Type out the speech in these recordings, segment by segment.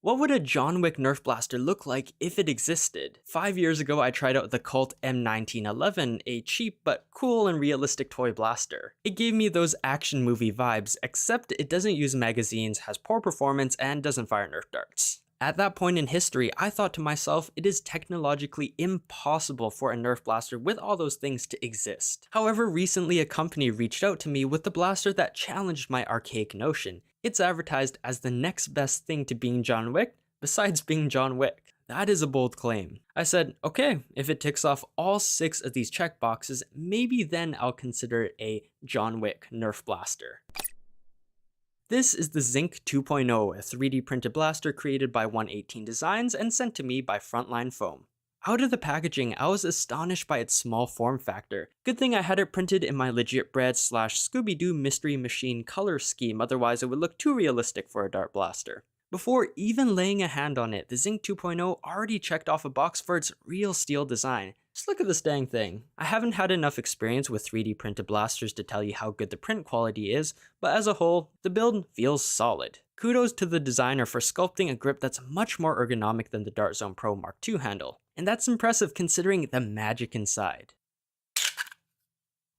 What would a John Wick Nerf blaster look like if it existed? 5 years ago, I tried out the Colt M1911, a cheap but cool and realistic toy blaster. It gave me those action movie vibes, except it doesn't use magazines, has poor performance, and doesn't fire Nerf darts. At that point in history, I thought to myself, it is technologically impossible for a Nerf blaster with all those things to exist. However, recently a company reached out to me with the blaster that challenged my archaic notion. It's advertised as the next best thing to being John Wick, besides being John Wick. That is a bold claim. I said, okay, if it ticks off all 6 of these checkboxes, maybe then I'll consider it a John Wick Nerf blaster. This is the Zinc 2.0, a 3D printed blaster created by 118 Designs and sent to me by Frontline Foam. Out of the packaging, I was astonished by its small form factor. Good thing I had it printed in my legit bread / Scooby-Doo Mystery Machine color scheme, otherwise it would look too realistic for a dart blaster. Before even laying a hand on it, the Zinc 2.0 already checked off a box for its real steel design. Just look at this dang thing. I haven't had enough experience with 3D printed blasters to tell you how good the print quality is, but as a whole, the build feels solid. Kudos to the designer for sculpting a grip that's much more ergonomic than the Dart Zone Pro Mark II handle. And that's impressive considering the magic inside.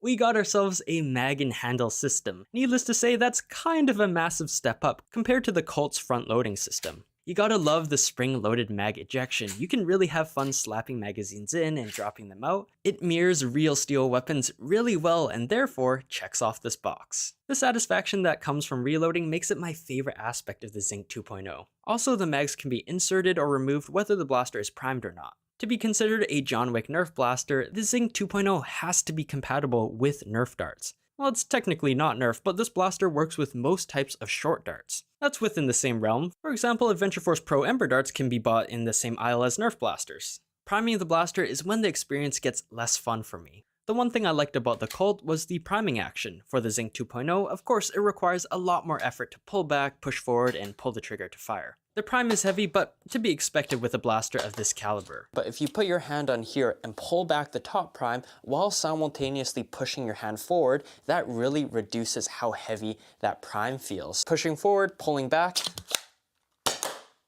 We got ourselves a mag and handle system. Needless to say, that's kind of a massive step up compared to the Colt's front loading system. You gotta love the spring-loaded mag ejection. You can really have fun slapping magazines in and dropping them out. It mirrors real steel weapons really well and therefore checks off this box. The satisfaction that comes from reloading makes it my favorite aspect of the Zinc 2.0. Also, the mags can be inserted or removed whether the blaster is primed or not. To be considered a John Wick Nerf blaster, the Zinc 2.0 has to be compatible with Nerf darts. Well, it's technically not Nerf, but this blaster works with most types of short darts. That's within the same realm. For example, Adventure Force Pro Ember darts can be bought in the same aisle as Nerf blasters. Priming the blaster is when the experience gets less fun for me. The one thing I liked about the Colt was the priming action. For the Zinc 2.0, of course, it requires a lot more effort to pull back, push forward, and pull the trigger to fire. The prime is heavy, but to be expected with a blaster of this caliber. But if you put your hand on here and pull back the top prime while simultaneously pushing your hand forward, that really reduces how heavy that prime feels. Pushing forward, pulling back,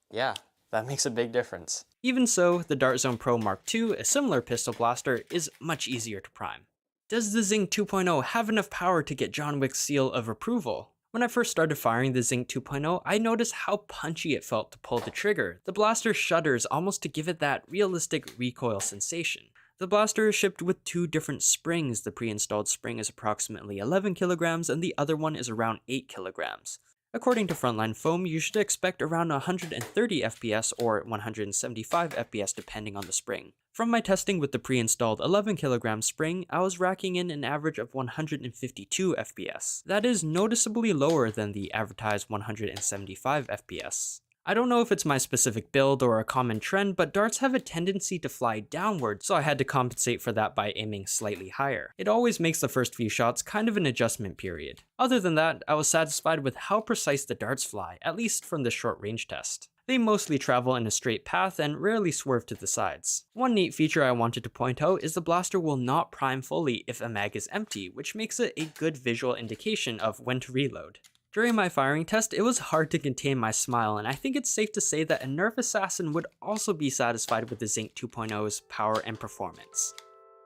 yeah, that makes a big difference. Even so, the Dart Zone Pro Mark II, a similar pistol blaster, is much easier to prime. Does the Zinc 2.0 have enough power to get John Wick's seal of approval? When I first started firing the Zinc 2.0, I noticed how punchy it felt to pull the trigger. The blaster shudders almost to give it that realistic recoil sensation. The blaster is shipped with 2 different springs. The pre-installed spring is approximately 11 kilograms and the other one is around 8 kilograms. According to Frontline Foam, you should expect around 130 FPS or 175 FPS depending on the spring. From my testing with the pre-installed 11 kilogram spring, I was racking in an average of 152 FPS. That is noticeably lower than the advertised 175 FPS. I don't know if it's my specific build or a common trend, but darts have a tendency to fly downward, so I had to compensate for that by aiming slightly higher. It always makes the first few shots kind of an adjustment period. Other than that, I was satisfied with how precise the darts fly, at least from the short range test. They mostly travel in a straight path and rarely swerve to the sides. One neat feature I wanted to point out is the blaster will not prime fully if a mag is empty, which makes it a good visual indication of when to reload. During my firing test, it was hard to contain my smile, and I think it's safe to say that a Nerf assassin would also be satisfied with the Zinc 2.0's power and performance.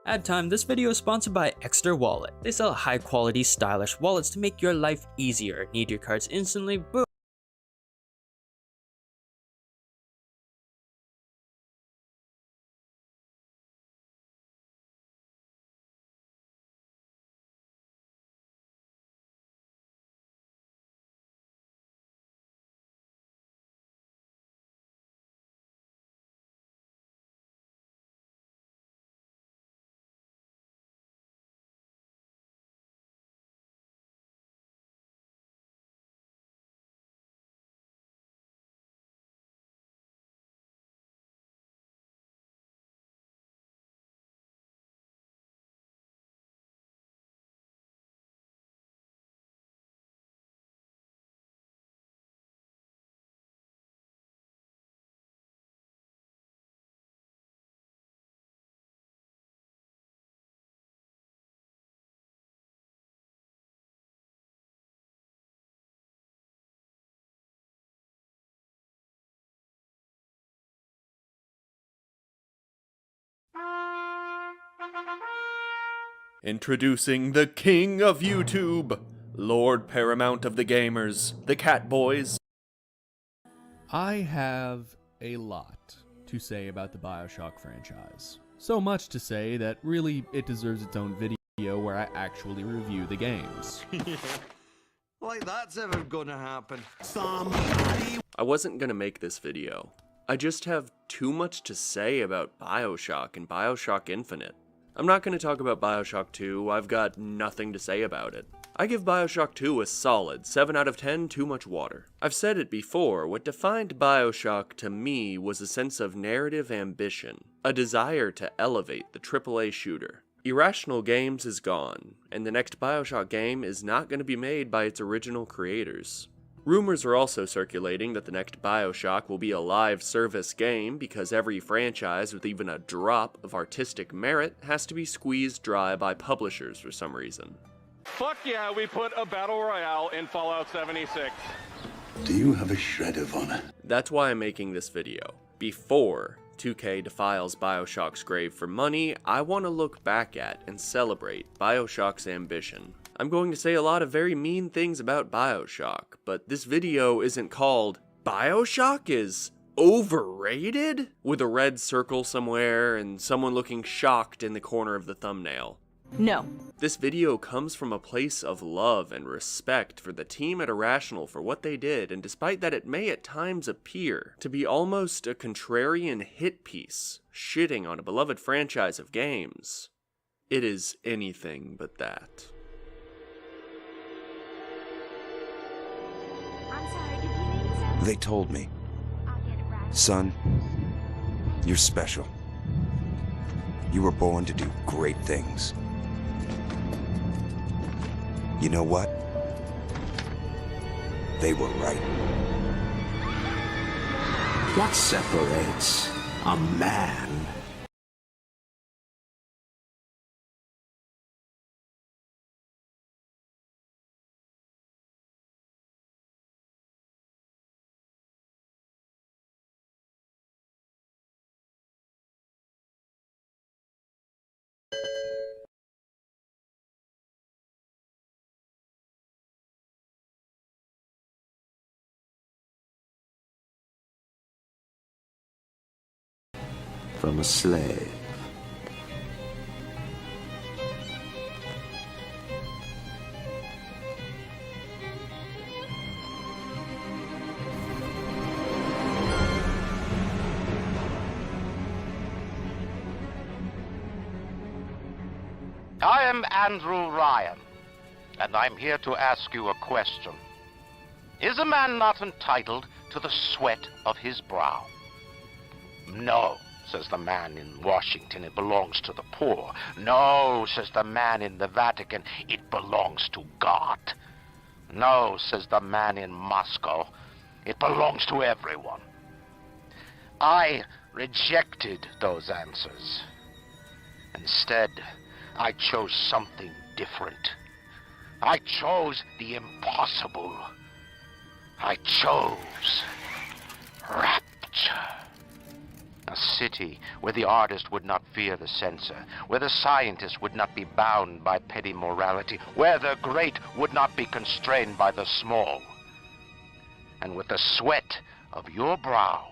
Ad time, this video is sponsored by Extra Wallet. They sell high quality, stylish wallets to make your life easier. Need your cards instantly? Boom. Introducing the king of YouTube, Lord Paramount of the Gamers, the Cat Boys. I have a lot to say about the BioShock franchise. So much to say that really it deserves its own video where I actually review the games. Like that's ever gonna happen. I wasn't gonna make this video. I just have too much to say about BioShock and BioShock Infinite. I'm not gonna talk about BioShock 2, I've got nothing to say about it. I give BioShock 2 a solid 7 out of 10 too much water. I've said it before, what defined BioShock to me was a sense of narrative ambition, a desire to elevate the AAA shooter. Irrational Games is gone, and the next BioShock game is not going to be made by its original creators. Rumors are also circulating that the next BioShock will be a live service game because every franchise with even a drop of artistic merit has to be squeezed dry by publishers for some reason. Fuck yeah, we put a battle royale in Fallout 76. Do you have a shred of honor? That's why I'm making this video. Before 2K defiles BioShock's grave for money, I want to look back at and celebrate BioShock's ambition. I'm going to say a lot of very mean things about BioShock, but this video isn't called BioShock is overrated? With a red circle somewhere and someone looking shocked in the corner of the thumbnail. No. This video comes from a place of love and respect for the team at Irrational for what they did, and despite that it may at times appear to be almost a contrarian hit piece, shitting on a beloved franchise of games, it is anything but that. I'm sorry, did you need something? They told me. I'll get it right. Son, you're special. You were born to do great things. You know what? They were right. What separates a man? From a slave. I am Andrew Ryan, and I'm here to ask you a question. Is a man not entitled to the sweat of his brow? No, says the man in Washington, it belongs to the poor. No, says the man in the Vatican, it belongs to God. No, says the man in Moscow, it belongs to everyone. I rejected those answers. Instead, I chose something different. I chose the impossible. I chose rapture. A city where the artist would not fear the censor, where the scientist would not be bound by petty morality, where the great would not be constrained by the small. And with the sweat of your brow,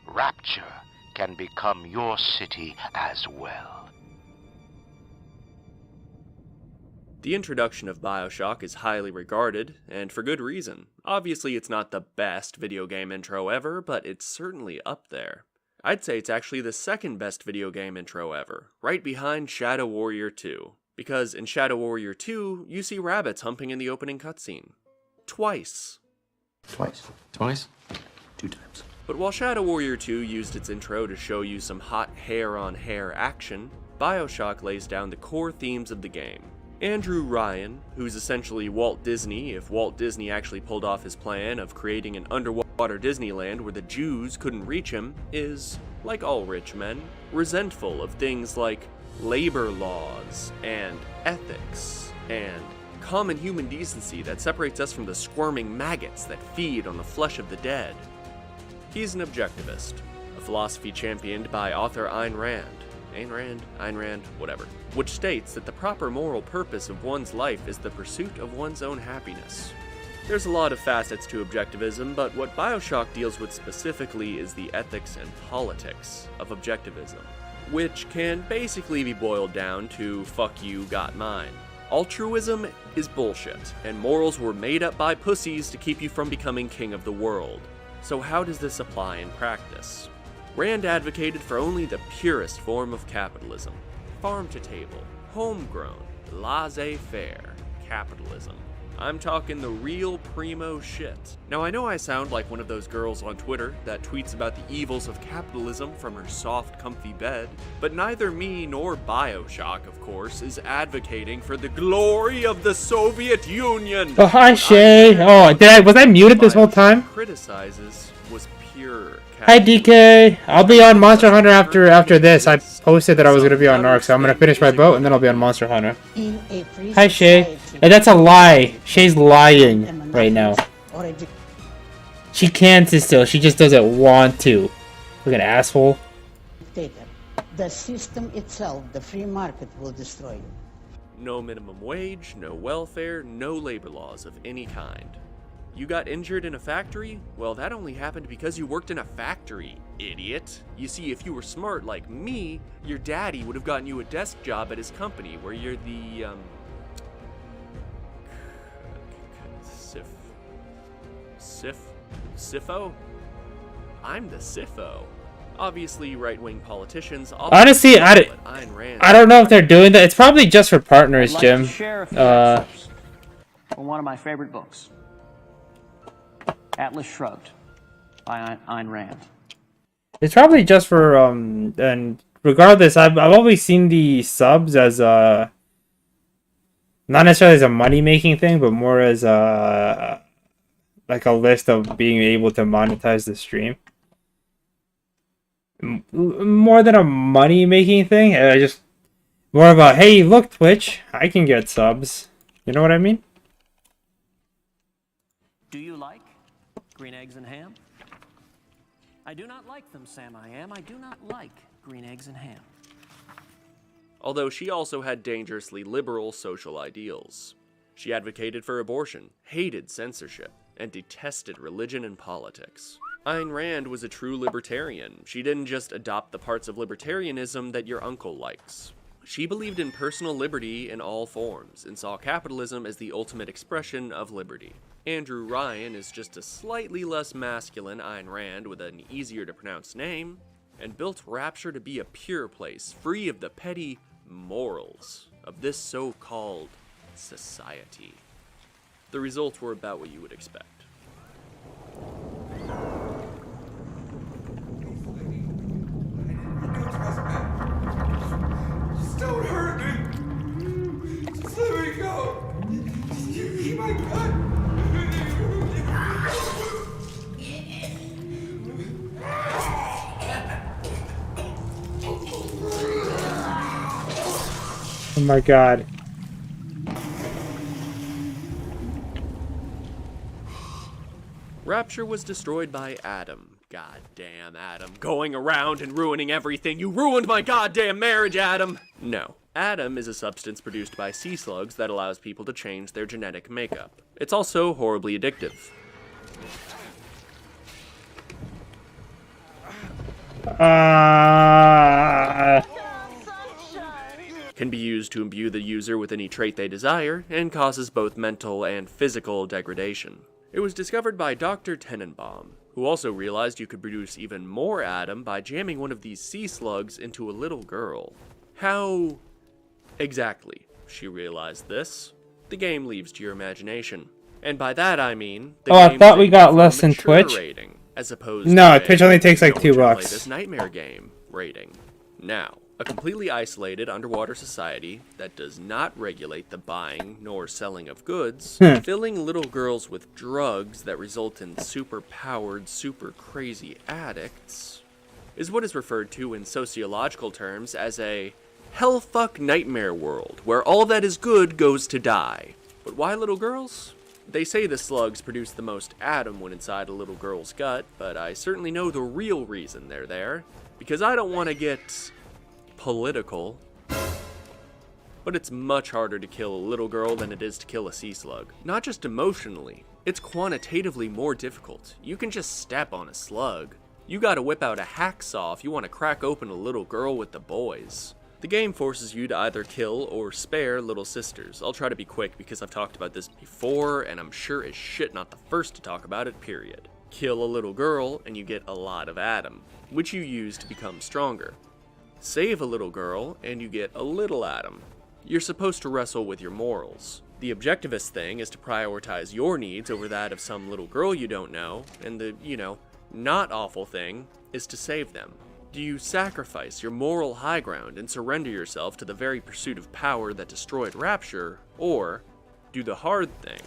rapture can become your city as well. The introduction of BioShock is highly regarded, and for good reason. Obviously it's not the best video game intro ever, but it's certainly up there. I'd say it's actually the second best video game intro ever, right behind Shadow Warrior 2. Because in Shadow Warrior 2, you see rabbits humping in the opening cutscene. Twice. Twice. Twice? 2 times. But while Shadow Warrior 2 used its intro to show you some hot hair-on-hair action, BioShock lays down the core themes of the game. Andrew Ryan, who's essentially Walt Disney if Walt Disney actually pulled off his plan of creating an underwater Disneyland where the Jews couldn't reach him, is, like all rich men, resentful of things like labor laws and ethics and common human decency that separates us from the squirming maggots that feed on the flesh of the dead. He's an objectivist, a philosophy championed by author Ayn Rand, Ayn Rand, whatever, which states that the proper moral purpose of one's life is the pursuit of one's own happiness. There's a lot of facets to objectivism, but what BioShock deals with specifically is the ethics and politics of objectivism, which can basically be boiled down to fuck you, got mine. Altruism is bullshit, and morals were made up by pussies to keep you from becoming king of the world. So how does this apply in practice? Rand advocated for only the purest form of capitalism. Farm-to-table, homegrown, laissez-faire capitalism. I'm talking the real primo shit. Now I know I sound like one of those girls on Twitter that tweets about the evils of capitalism from her soft, comfy bed, but neither me nor BioShock, of course, is advocating for the glory of the Soviet Union. Oh, hi, Shay. Oh, was I muted this whole time? Criticizes was pure Hi, capitalism. DK. I'll be on Monster Hunter after this. I posted that I was going to be on Narc, so I'm going to finish my boat and then I'll be on Monster Hunter. Hi, Shay. And that's a lie. Shay's lying right now. She can still. She just doesn't want to. Look at asshole. The system itself, the free market, will destroy you. No minimum wage, no welfare, no labor laws of any kind. You got injured in a factory? Well, that only happened because you worked in a factory, idiot. You see, if you were smart like me, your daddy would have gotten you a desk job at his company where you're the, Sifo? I'm the Sifo. Obviously, right-wing politicians... Honestly, I don't know if they're doing that. It's probably just for partners, Jim. From one of my favorite books, Atlas Shrugged, by Ayn Rand. It's probably just for, and regardless, I've always seen the subs as not necessarily as a money-making thing, but more as like a list of being able to monetize the stream. More than a money-making thing, I just more about, hey, look, Twitch, I can get subs. You know what I mean? Do you like green eggs and ham? I do not like them, Sam I am. I do not like green eggs and ham. Although she also had dangerously liberal social ideals. She advocated for abortion, hated censorship, and detested religion and politics. Ayn Rand was a true libertarian. She didn't just adopt the parts of libertarianism that your uncle likes. She believed in personal liberty in all forms, and saw capitalism as the ultimate expression of liberty. Andrew Ryan is just a slightly less masculine Ayn Rand with an easier to pronounce name, and built Rapture to be a pure place, free of the petty morals of this so-called society. The results were about what you would expect. Just don't hurt me. Just let me go. You keep my gun. Oh my god. Rapture was destroyed by Adam. Goddamn Adam. Going around and ruining everything. You ruined my goddamn marriage, Adam! No. Adam is a substance produced by sea slugs that allows people to change their genetic makeup. It's also horribly addictive. Can be used to imbue the user with any trait they desire, and causes both mental and physical degradation. It was discovered by Dr. Tenenbaum, who also realized you could produce even more Adam by jamming one of these sea slugs into a little girl. How exactly she realized this? The game leaves to your imagination. And by that I mean... Oh, I thought we got less than Twitch. Rating, as opposed no, to Twitch only takes like $2. Play this nightmare game rating. Now, a completely isolated underwater society that does not regulate the buying nor selling of goods, filling little girls with drugs that result in super-powered, super-crazy addicts, is what is referred to in sociological terms as a hellfuck nightmare world, where all that is good goes to die. But why little girls? They say the slugs produce the most Adam when inside a little girl's gut, but I certainly know the real reason they're there, because I don't want to get political, but it's much harder to kill a little girl than it is to kill a sea slug. Not just emotionally, it's quantitatively more difficult. You can just step on a slug. You gotta whip out a hacksaw if you want to crack open a little girl with the boys. The game forces you to either kill or spare little sisters. I'll try to be quick because I've talked about this before, and I'm sure as shit not the first to talk about it, period. Kill a little girl and you get a lot of Adam, which you use to become stronger. Save a little girl and you get a little Adam. You're supposed to wrestle with your morals. The objectivist thing is to prioritize your needs over that of some little girl you don't know, and the, not awful thing is to save them. Do you sacrifice your moral high ground and surrender yourself to the very pursuit of power that destroyed Rapture, or do the hard thing,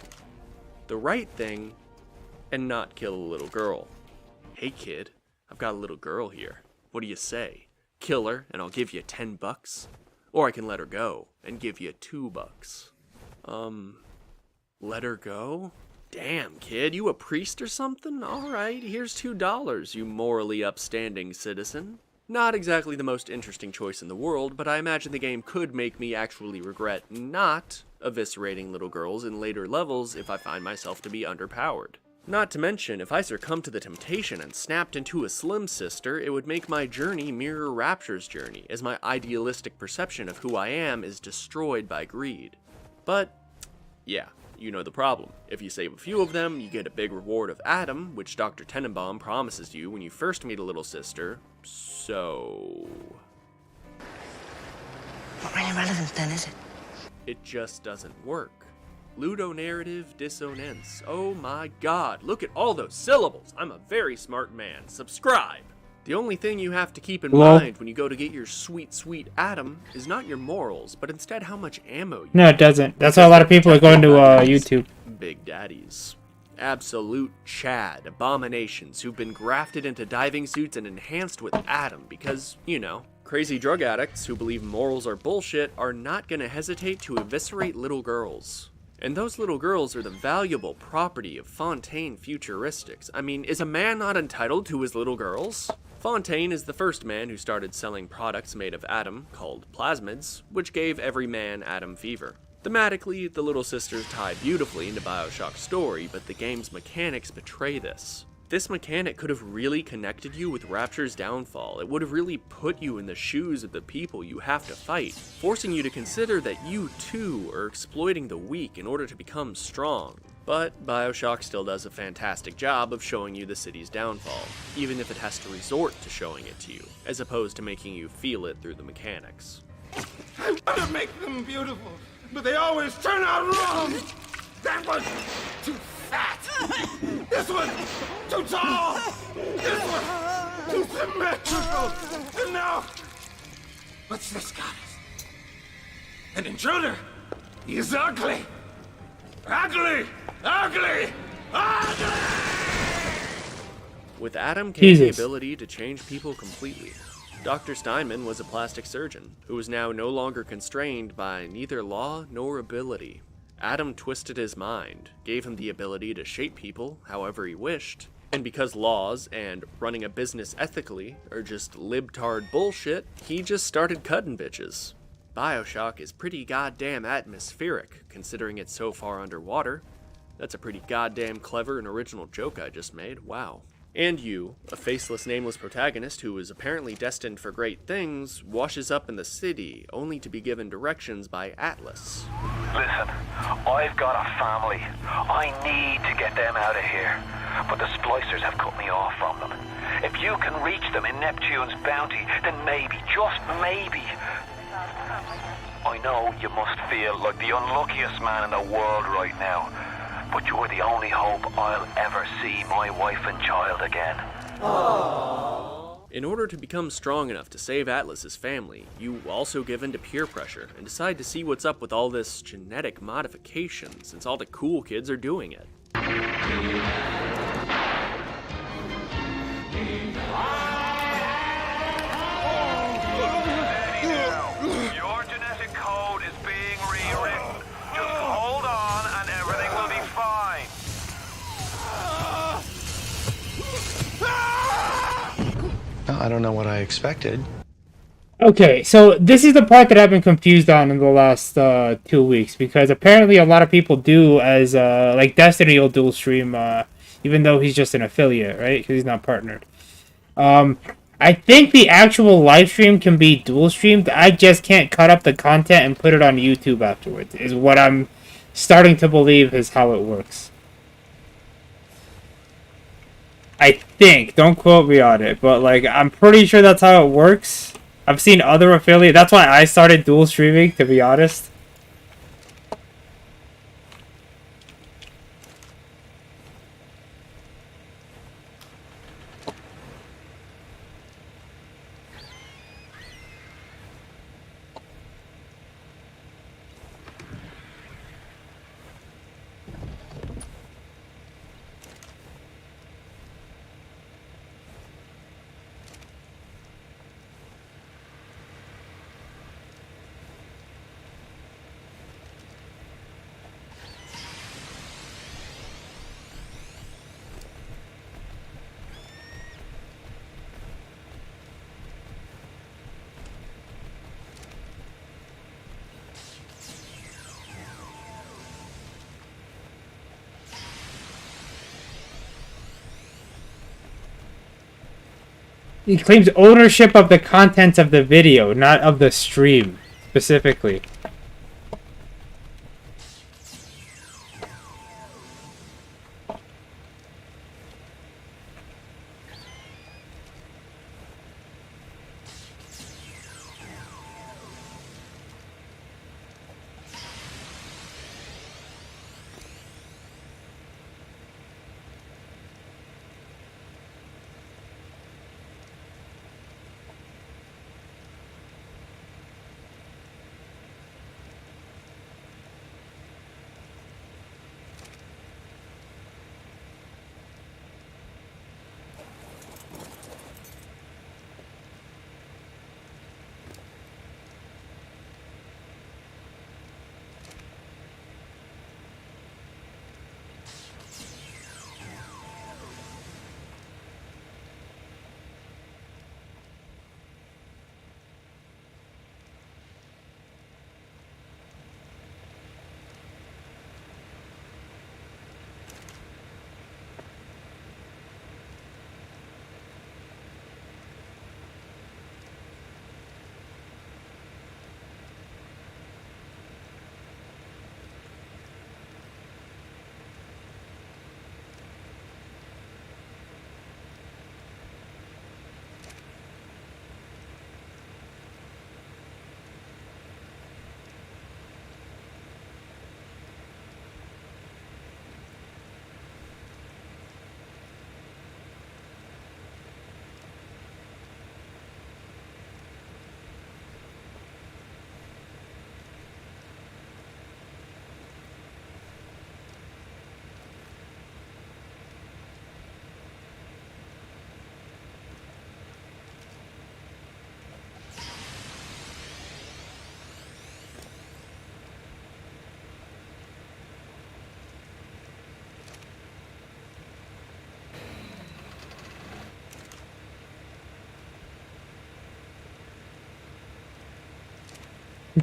the right thing, and not kill a little girl? Hey kid, I've got a little girl here. What do you say? Kill her and I'll give you $10? Or I can let her go and give you $2. Let her go? Damn, kid, you a priest or something? Alright, here's $2, you morally upstanding citizen. Not exactly the most interesting choice in the world, but I imagine the game could make me actually regret not eviscerating little girls in later levels if I find myself to be underpowered. Not to mention, if I succumbed to the temptation and snapped into a slim sister, it would make my journey mirror Rapture's journey, as my idealistic perception of who I am is destroyed by greed. But, yeah, you know the problem. If you save a few of them, you get a big reward of Adam, which Dr. Tenenbaum promises you when you first meet a little sister, so... Not really relevant then, is it? It just doesn't work. Ludonarrative dissonance. Oh my god, look at all those syllables. I'm a very smart man. Subscribe. The only thing you have to keep in mind when you go to get your sweet, sweet Adam is not your morals, but instead how much ammo you No, it doesn't. That's why a lot of people are going to YouTube. Big daddies. Absolute Chad abominations who've been grafted into diving suits and enhanced with Adam because, crazy drug addicts who believe morals are bullshit are not gonna hesitate to eviscerate little girls. And those little girls are the valuable property of Fontaine Futuristics. I mean, is a man not entitled to his little girls? Fontaine is the first man who started selling products made of Adam, called plasmids, which gave every man Adam fever. Thematically, the little sisters tie beautifully into BioShock's story, but the game's mechanics betray this. This mechanic could have really connected you with Rapture's downfall. It would have really put you in the shoes of the people you have to fight, forcing you to consider that you too are exploiting the weak in order to become strong. But BioShock still does a fantastic job of showing you the city's downfall, even if it has to resort to showing it to you, as opposed to making you feel it through the mechanics. I want to make them beautiful, but they always turn out wrong! That was too fat! This one too tall! This one too symmetrical! And now, what's this, goddess? An intruder! He's ugly! Ugly! Ugly! Ugly! With Adam came the ability to change people completely. Dr. Steinman was a plastic surgeon, who was now no longer constrained by neither law nor ability. Adam twisted his mind, gave him the ability to shape people however he wished, and because laws and running a business ethically are just libtard bullshit, he just started cutting bitches. BioShock is pretty goddamn atmospheric, considering it's so far underwater. That's a pretty goddamn clever and original joke I just made, wow. And you, a faceless, nameless protagonist who is apparently destined for great things, washes up in the city, only to be given directions by Atlas. Listen, I've got a family. I need to get them out of here. But the splicers have cut me off from them. If you can reach them in Neptune's bounty, then maybe, just maybe... I know you must feel like the unluckiest man in the world right now. But you're the only hope I'll ever see my wife and child again. Aww. In order to become strong enough to save Atlas's family, you also give in to peer pressure and decide to see what's up with all this genetic modification, since all the cool kids are doing it. Your genetic code is being rewritten. Just hold on and everything will be fine. I don't know what I expected. Okay, so this is the part that I've been confused on in the last 2 weeks, because apparently a lot of people do, as like Destiny will dual stream, even though he's just an affiliate, right? Because he's not partnered. I think the actual live stream can be dual streamed. I just can't cut up the content and put it on YouTube afterwards, is what I'm starting to believe is how it works. I think. Don't quote me on it, but like I'm pretty sure that's how it works. I've seen other affiliate. That's why I started dual streaming, to be honest. He claims ownership of the contents of the video, not of the stream, specifically.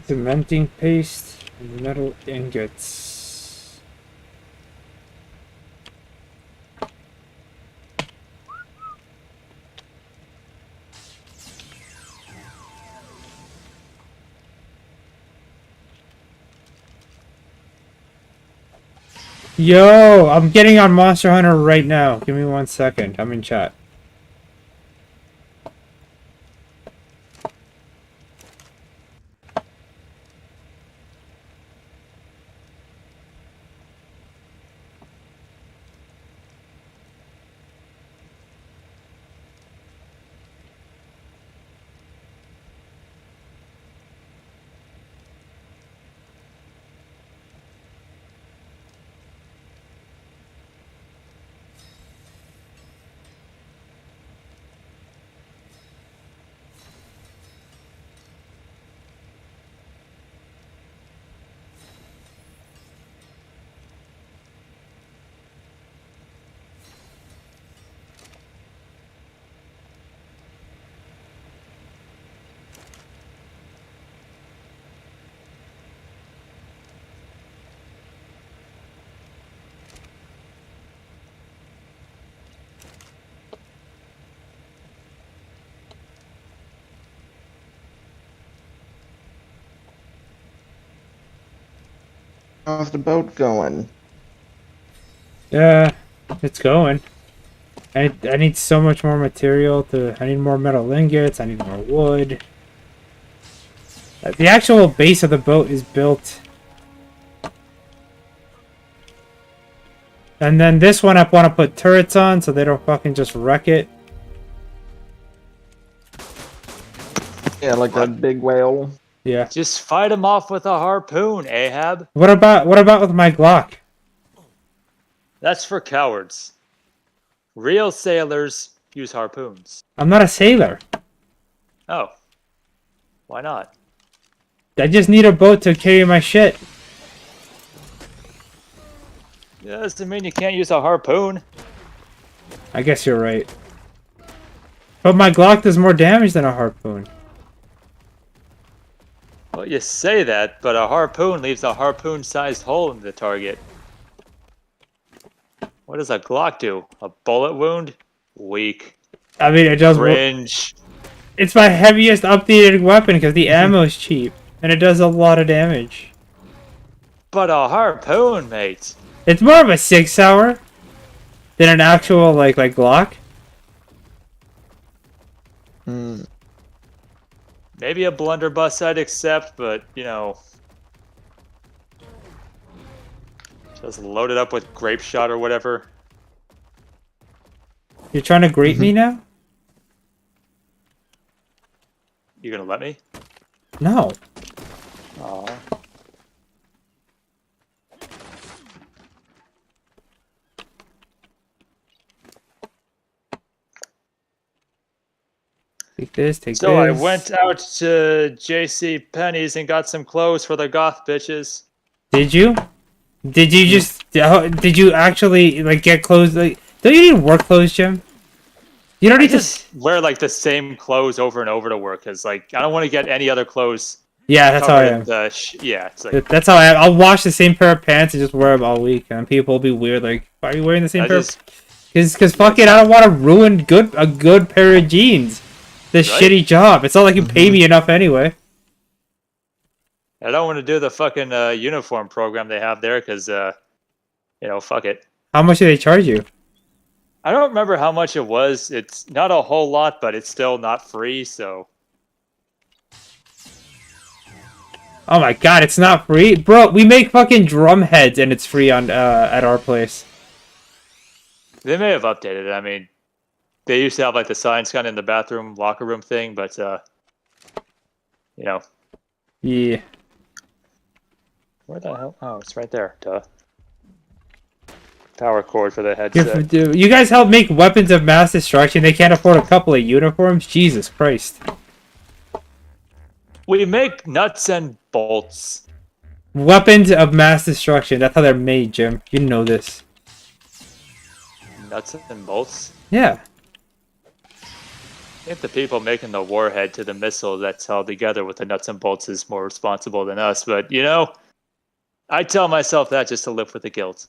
Cementing paste and metal ingots. Yo, I'm getting on Monster Hunter right now. Give me 1 second. I'm in chat. How's the boat going? Yeah, it's going. I need so much more material I need more metal ingots, I need more wood. The actual base of the boat is built. And then this one I want to put turrets on so they don't fucking just wreck it. Yeah, like that big whale. Yeah. Just fight him off with a harpoon, Ahab. What about with my Glock? That's for cowards. Real sailors use harpoons. I'm not a sailor. Oh. Why not? I just need a boat to carry my shit. That doesn't mean you can't use a harpoon. I guess you're right. But my Glock does more damage than a harpoon. Well, you say that, but a harpoon leaves a harpoon-sized hole in the target. What does a Glock do? A bullet wound? Weak. I mean, it does. Cringe. It's my heaviest updated weapon because the ammo is cheap and it does a lot of damage. But a harpoon, mate. It's more of a 6-hour than an actual like Glock. Maybe a blunderbuss I'd accept, but you know, just load it up with grape shot or whatever. You're trying to grate me now? You gonna let me? No. Aww. Take this, take So I this. went out to J.C. Penney's and got some clothes for the goth bitches. Did you? Did you just? Did you actually like get clothes? Like, don't you need work clothes, Jim? You don't need to wear like the same clothes over and over to work, cause like I don't want to get any other clothes. Yeah, that's how I am. Yeah, it's like That's how I am. I'll wash the same pair of pants and just wear them all week, and people will be weird. Like, why are you wearing the same pair? Because fuck it, I don't want to ruin a good pair of jeans. This shitty job. It's not like you pay me enough anyway. I don't want to do the fucking uniform program they have there, cause you know, fuck it. How much do they charge you? I don't remember how much it was. It's not a whole lot, but it's still not free, so. Oh my god, it's not free? Bro, we make fucking drum heads and it's free on at our place. They may have updated it. I mean, they used to have like the science gun in the bathroom, locker room thing, but you know. Yeah. Where the hell? Oh, it's right there. Duh. Power cord for the headset. You guys help make weapons of mass destruction. They can't afford a couple of uniforms? Jesus Christ. We make nuts and bolts. Weapons of mass destruction. That's how they're made, Jim. You know this. Nuts and bolts? Yeah. I think the people making the warhead to the missile that's held together with the nuts and bolts is more responsible than us. But, you know, I tell myself that just to live with the guilt.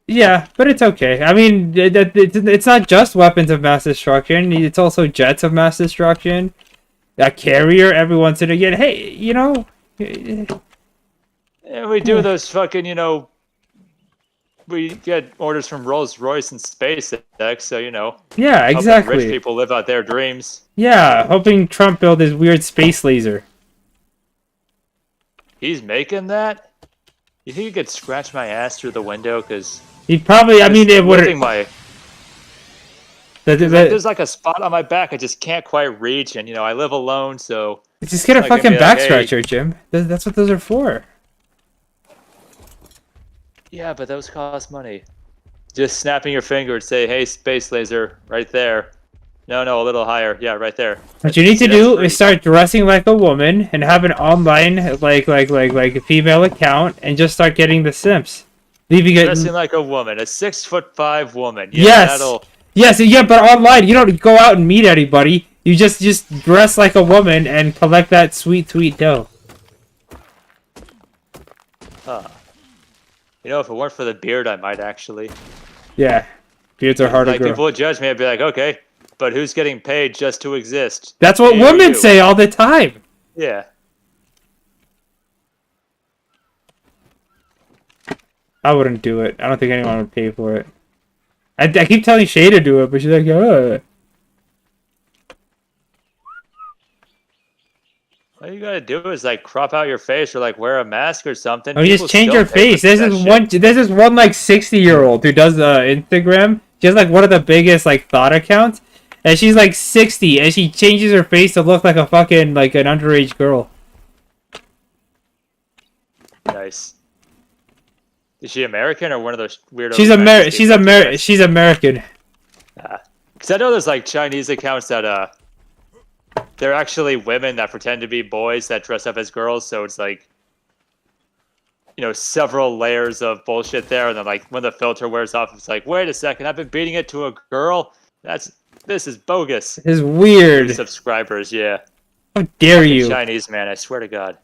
Yeah, but it's okay. I mean, it's not just weapons of mass destruction. It's also jets of mass destruction. A carrier every once in a while. Hey, you know. And we do those fucking, you know, we get orders from Rolls-Royce and SpaceX, so, you know. Yeah, exactly. Rich people live out their dreams. Yeah, hoping Trump build his weird space laser. He's making that? You think you could scratch my ass through the window? Because He'd probably, I mean, it would. There's like a spot on my back I just can't quite reach, and, you know, I live alone, so. Just get a fucking back scratcher, Jim. That's what those are for. Yeah, but those cost money. Just snapping your finger and say, hey, space laser, right there. No, a little higher. Yeah, right there. What you need to do is start dressing like a woman and have an online, like a female account and just start getting the simps. Dressing like a woman. A 6'5" woman. Yeah, yes! Yes, yeah, but online, you don't go out and meet anybody. You just dress like a woman and collect that sweet dough. Huh. You know, if it weren't for the beard, I might actually. Yeah, beards are hard to grow. People would judge me. I'd be like, okay, but who's getting paid just to exist? That's what women say all the time. Yeah. I wouldn't do it. I don't think anyone would pay for it. I keep telling Shay to do it, but she's like, All you gotta do is like crop out your face or like wear a mask or something. Oh, you just People change still your pay face. for that shit. There's this one like 60-year-old who does Instagram. She has like one of the biggest like thought accounts, and she's like 60, and she changes her face to look like a fucking like an underage girl. Nice. Is she American or one of those weirdo? She's American. Because I know there's like Chinese accounts that they're actually women that pretend to be boys that dress up as girls. So it's like, you know, several layers of bullshit there, and then like when the filter wears off, it's like, wait a second, I've been beating it to a girl. This is bogus. It's weird. Subscribers, yeah. How dare Fucking you? Chinese man, I swear to God.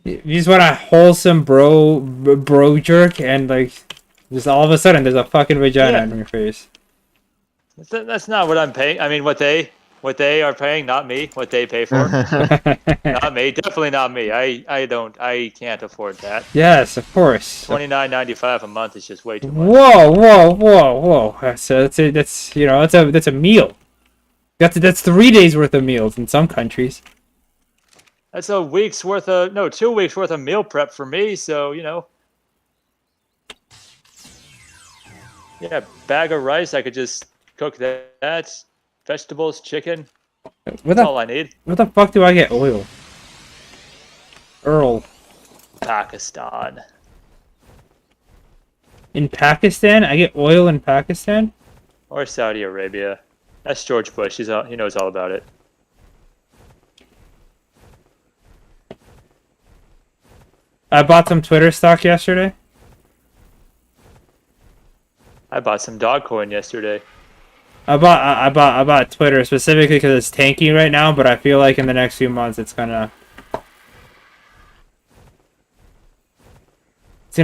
You just want a wholesome bro jerk, and like, just all of a sudden there's a fucking vagina on your face. That's not what I'm paying. I mean, what they are paying, not me. What they pay for, not me. Definitely not me. I can't afford that. Yes, of course. $29.95 a month is just way too much. Whoa! That's you know that's a meal. That's 3 days worth of meals in some countries. That's a week's worth of 2 weeks worth of meal prep for me. So you know, yeah, bag of rice. I could just cook that. Vegetables, chicken. That's all I need. Where the fuck do I get oil? Earl. Pakistan. In Pakistan? I get oil in Pakistan? Or Saudi Arabia. That's George Bush. He knows all about it. I bought some Twitter stock yesterday. I bought some Dogcoin yesterday. I bought Twitter specifically because it's tanking right now, but I feel like in the next few months it's gonna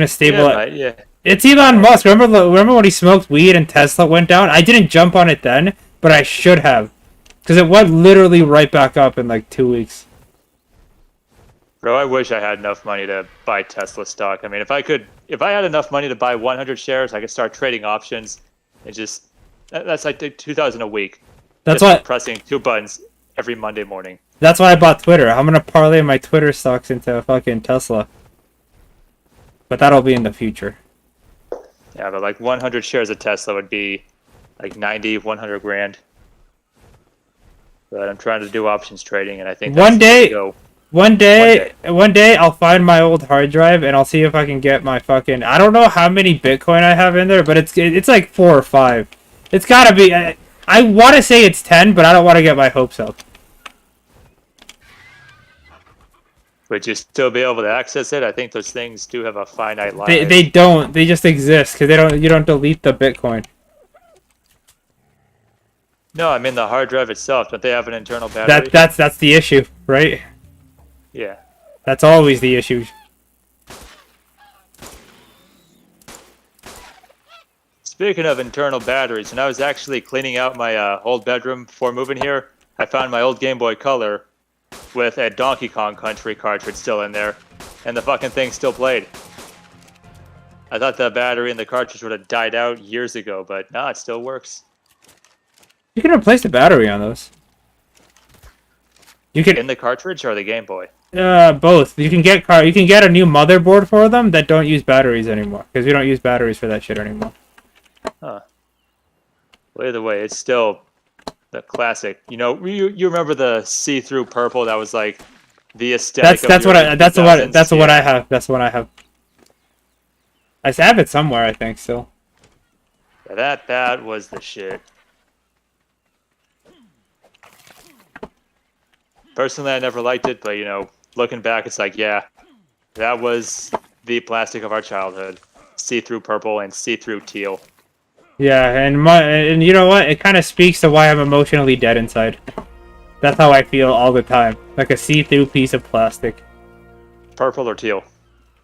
stabilize. Yeah. It's Elon Musk. Remember when he smoked weed and Tesla went down? I didn't jump on it then, but I should have, because it went literally right back up in like 2 weeks. Bro, I wish I had enough money to buy Tesla stock. I mean, if I had enough money to buy 100 shares, I could start trading options and just. That's like 2,000 a week. That's just why pressing 2 buttons every Monday morning. That's why I bought Twitter. I'm gonna parlay my Twitter stocks into fucking Tesla, but that'll be in the future. Yeah, but like 100 shares of Tesla would be like 90, 100 grand. But I'm trying to do options trading, and I think One day I'll find my old hard drive and I'll see if I can get my fucking. I don't know how many Bitcoin I have in there, but it's like 4 or 5. It's gotta be. I want to say it's 10, but I don't want to get my hopes up. Would you still be able to access it? I think those things do have a finite life. They don't. They just exist because you don't delete the Bitcoin. No, I mean the hard drive itself. Don't they have an internal battery? That's the issue, right? Yeah. That's always the issue. Speaking of internal batteries, when I was actually cleaning out my old bedroom before moving here, I found my old Game Boy Color with a Donkey Kong Country cartridge still in there, and the fucking thing still played. I thought the battery in the cartridge would have died out years ago, but no, it still works. You can replace the battery on those. You can in the cartridge or the Game Boy? Both. You can get a new motherboard for them that don't use batteries anymore, because we don't use batteries for that shit anymore. Huh. Well, either way, it's still the classic. You know, you remember the see-through purple that was like the aesthetic. That's what I have. That's what I have. I have it somewhere, I think. Still. Yeah, that was the shit. Personally, I never liked it, but you know, looking back, it's like, yeah, that was the plastic of our childhood. See-through purple and see-through teal. Yeah, and you know what? It kind of speaks to why I'm emotionally dead inside. That's how I feel all the time, like a see-through piece of plastic. Purple or teal?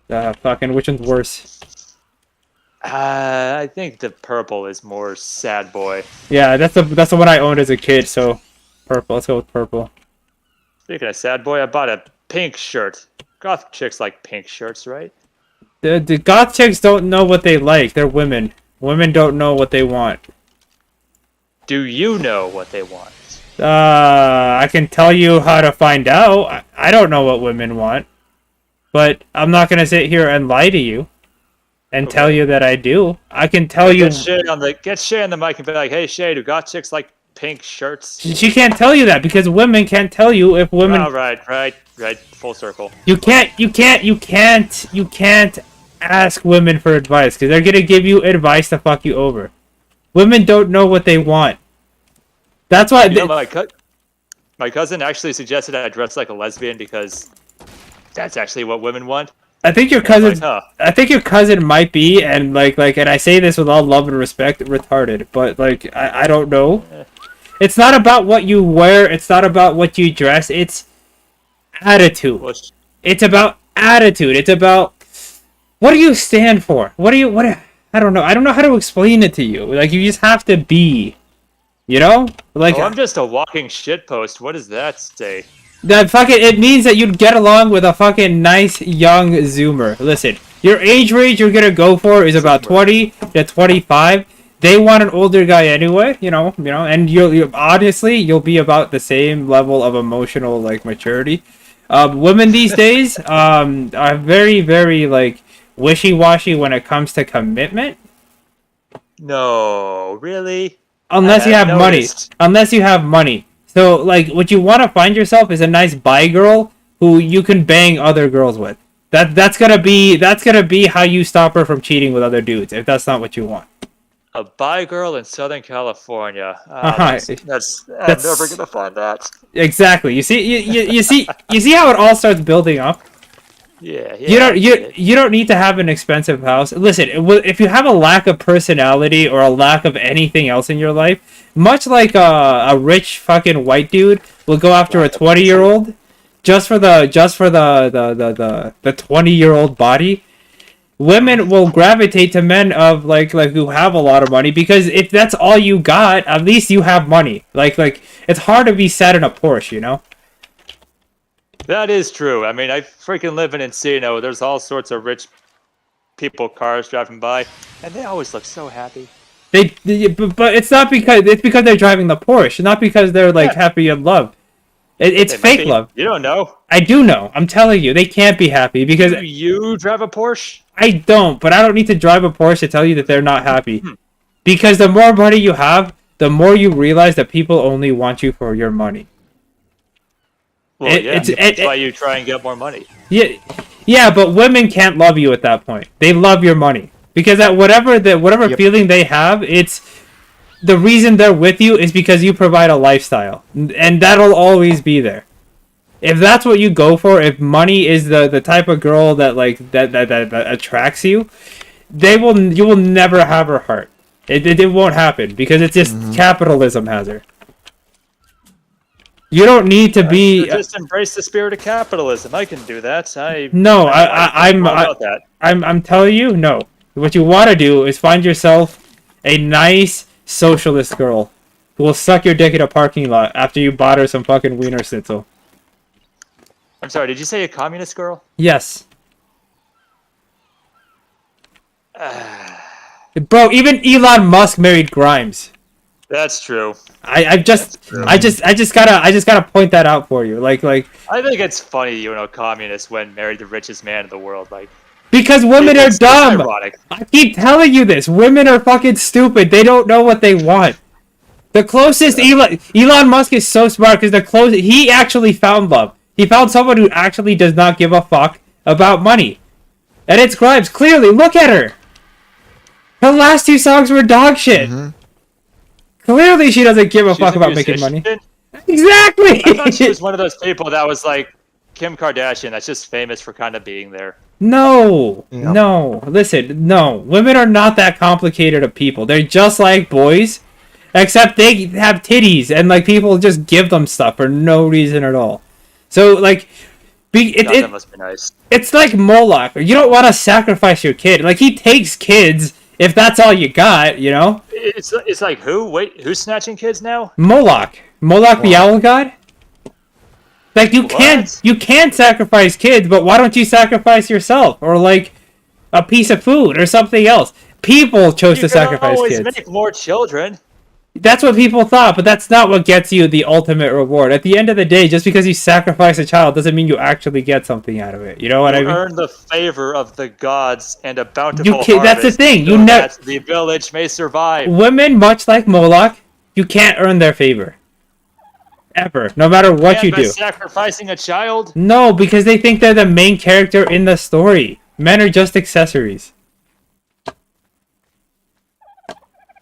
Fucking which one's worse? I think the purple is more sad boy. Yeah, that's the one I owned as a kid. So, purple. Let's go with purple. Speaking of sad boy, I bought a pink shirt. Goth chicks like pink shirts, right? The goth chicks don't know what they like. They're women. Women don't know what they want. Do you know what they want? I can tell you how to find out. I don't know what women want. But I'm not going to sit here and lie to you and tell you that I do. I can tell you... Get Shay on the mic and be like, hey, Shay, do goth chicks like pink shirts? She can't tell you that because women can't tell you if women... Oh, right. Full circle. You can't ask women for advice because they're going to give you advice to fuck you over. Women don't know what they want. That's why... my cousin actually suggested I dress like a lesbian because that's actually what women want. I think your cousin. I think your cousin might be, and like, and I say this with all love and respect, retarded. But like, I don't know. It's not about what you wear. It's not about what you dress. It's attitude. It's about attitude. It's about what do you stand for? What? I don't know. I don't know how to explain it to you. Like, you just have to be. You know? Like, I'm just a walking shitpost. What does that say? That it means that you'd get along with a fucking nice young Zoomer. Listen, your age range you're gonna go for is about 20 to 25. They want an older guy anyway, you know, and you'll honestly you'll be about the same level of emotional like maturity. Women these days are very, very like wishy-washy when it comes to commitment. No, really? Unless you have money. Unless you have money. So, like, what you want to find yourself is a nice bi girl who you can bang other girls with. That's gonna be how you stop her from cheating with other dudes. If that's not what you want. A bi girl in Southern California. That's I'm never gonna find that. Exactly. You see how it all starts building up. Yeah. You don't need to have an expensive house. Listen, if you have a lack of personality or a lack of anything else in your life, much like a rich fucking white dude will go after a 20-year-old just for the 20-year-old body, women will gravitate to men of like who have a lot of money because if that's all you got, at least you have money. Like it's hard to be sat in a Porsche, you know? That is true. I mean, I freaking live in Encino. There's all sorts of rich people, cars driving by, and they always look so happy. But it's not because they're driving the Porsche, not because they're like happy in love. It's fake love. You don't know. I do know. I'm telling you, they can't be happy because do you drive a Porsche? I don't, but I don't need to drive a Porsche to tell you that they're not happy. Because the more money you have, the more you realize that people only want you for your money. Well, that's why you try and get more money. Yeah, but women can't love you at that point. They love your money because at whatever feeling they have, it's the reason they're with you is because you provide a lifestyle, and that'll always be there. If that's what you go for, if money is the type of girl that that attracts you, you will never have her heart. It won't happen because it's just capitalism has her. You don't need to be. Just embrace the spirit of capitalism. I can do that. I'm telling you, no. What you want to do is find yourself a nice socialist girl who will suck your dick in a parking lot after you bought her some fucking wiener schnitzel. I'm sorry. Did you say a communist girl? Yes. Bro, even Elon Musk married Grimes. That's true. I just gotta point that out for you. Like I think it's funny, communists when married the richest man in the world, like because women are dumb. Ironic. I keep telling you this. Women are fucking stupid. They don't know what they want. The closest Elon Musk is so smart because he actually found love. He found someone who actually does not give a fuck about money. And it's Grimes. Clearly, look at her. Her last 2 songs were dog shit. Clearly, she doesn't give a fuck about making money. Exactly! I thought she was one of those people that was like Kim Kardashian, that's just famous for kind of being there. No. Listen, no. Women are not that complicated of people. They're just like boys, except they have titties, and like people just give them stuff for no reason at all. So, like, that must be nice. It's like Moloch. You don't want to sacrifice your kid. Like, he takes kids if that's all you got, you know? It's like who? Wait, who's snatching kids now? Moloch. Moloch the owl god? Like you can't sacrifice kids, but why don't you sacrifice yourself or like a piece of food or something else? People chose to sacrifice always kids. make more children. That's what people thought, but that's not what gets you the ultimate reward. At the end of the day, just because you sacrifice a child doesn't mean you actually get something out of it. You know what I mean? Earn the favor of the gods and a bountiful harvest. That's the thing. So that the village may survive. Women, much like Moloch, you can't earn their favor. Ever. No matter what you by do. Sacrificing a child? No, because they think they're the main character in the story. Men are just accessories.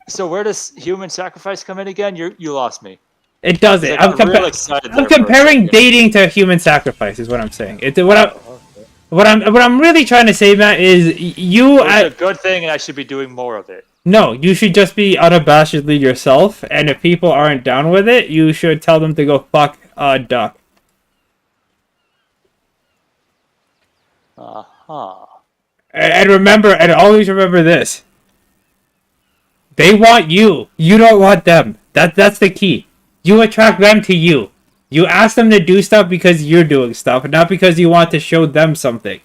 So where does human sacrifice come in again? You lost me. It doesn't. I got real excited I'm there for a comparing second. dating to human sacrifice is what I'm saying. What I'm really trying to say, Matt, is It's a good thing, and I should be doing more of it. No, you should just be unabashedly yourself, and if people aren't down with it, you should tell them to go fuck a duck. And remember, and always remember this. They want you. You don't want them. That's the key. You attract them to you. You ask them to do stuff because you're doing stuff, not because you want to show them something.